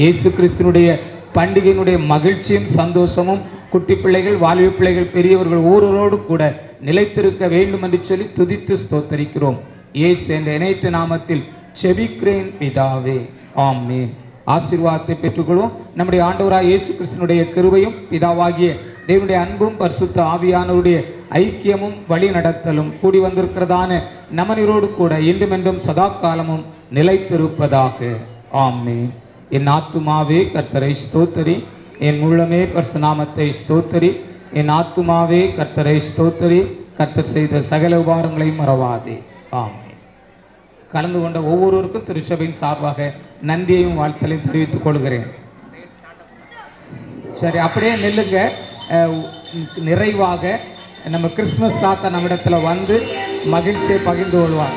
இயேசு கிறிஸ்துனுடைய பண்டிகையினுடைய மகிழ்ச்சியும் சந்தோஷமும் குட்டி பிள்ளைகள், வாலிப பிள்ளைகள், பெரியவர்கள் ஒவ்வொருவரோடு கூட நிலைத்திருக்க வேண்டும் என்று சொல்லி துதித்து ஸ்தோத்தரிக்கிறோம். இயேசு என்ற இணையற்ற நாமத்தில் செபிக்கிறேன் பிதாவே, ஆமென். ஆசீர்வாதத்தை பெற்றுக்கொள்வோம். நம்முடைய ஆண்டவராய் இயேசு கிறிஸ்துனுடைய கிருபையும் பிதாவாகிய தேவனுடைய அன்பும் பரிசுத்த ஆவியானவருடைய ஐக்கியமும் வழி நடத்தலும் கூடி வந்திருக்கிறதான நமனரோடு கூட இன்றுமென்றும் சதா காலமும் நிலைத்திருப்பதாக, ஆமென். என் ஆத்துமாவே கர்த்தரை ஸ்தோத்தரி, என் உள்ளமே பரிசுத்த நாமத்தை ஸ்தோத்தரி. என் ஆத்துமாவே கர்த்தரை ஸ்தோத்தரி, கர்த்தர் செய்த சகல உபகாரங்களையும் மறவாதே, ஆமென். கலந்து கொண்ட ஒவ்வொருவருக்கும் திருச்சபையின் சார்பாக நன்றியையும் வாழ்த்தலையும் தெரிவித்துக் கொள்கிறேன். சரி, அப்படியே நெல்லுங்க. நிறைவாக நம்ம கிறிஸ்மஸ் தாத்தா நம்மிடத்தில் வந்து மகிழ்ச்சியை பகிர்ந்து கொள்வார்.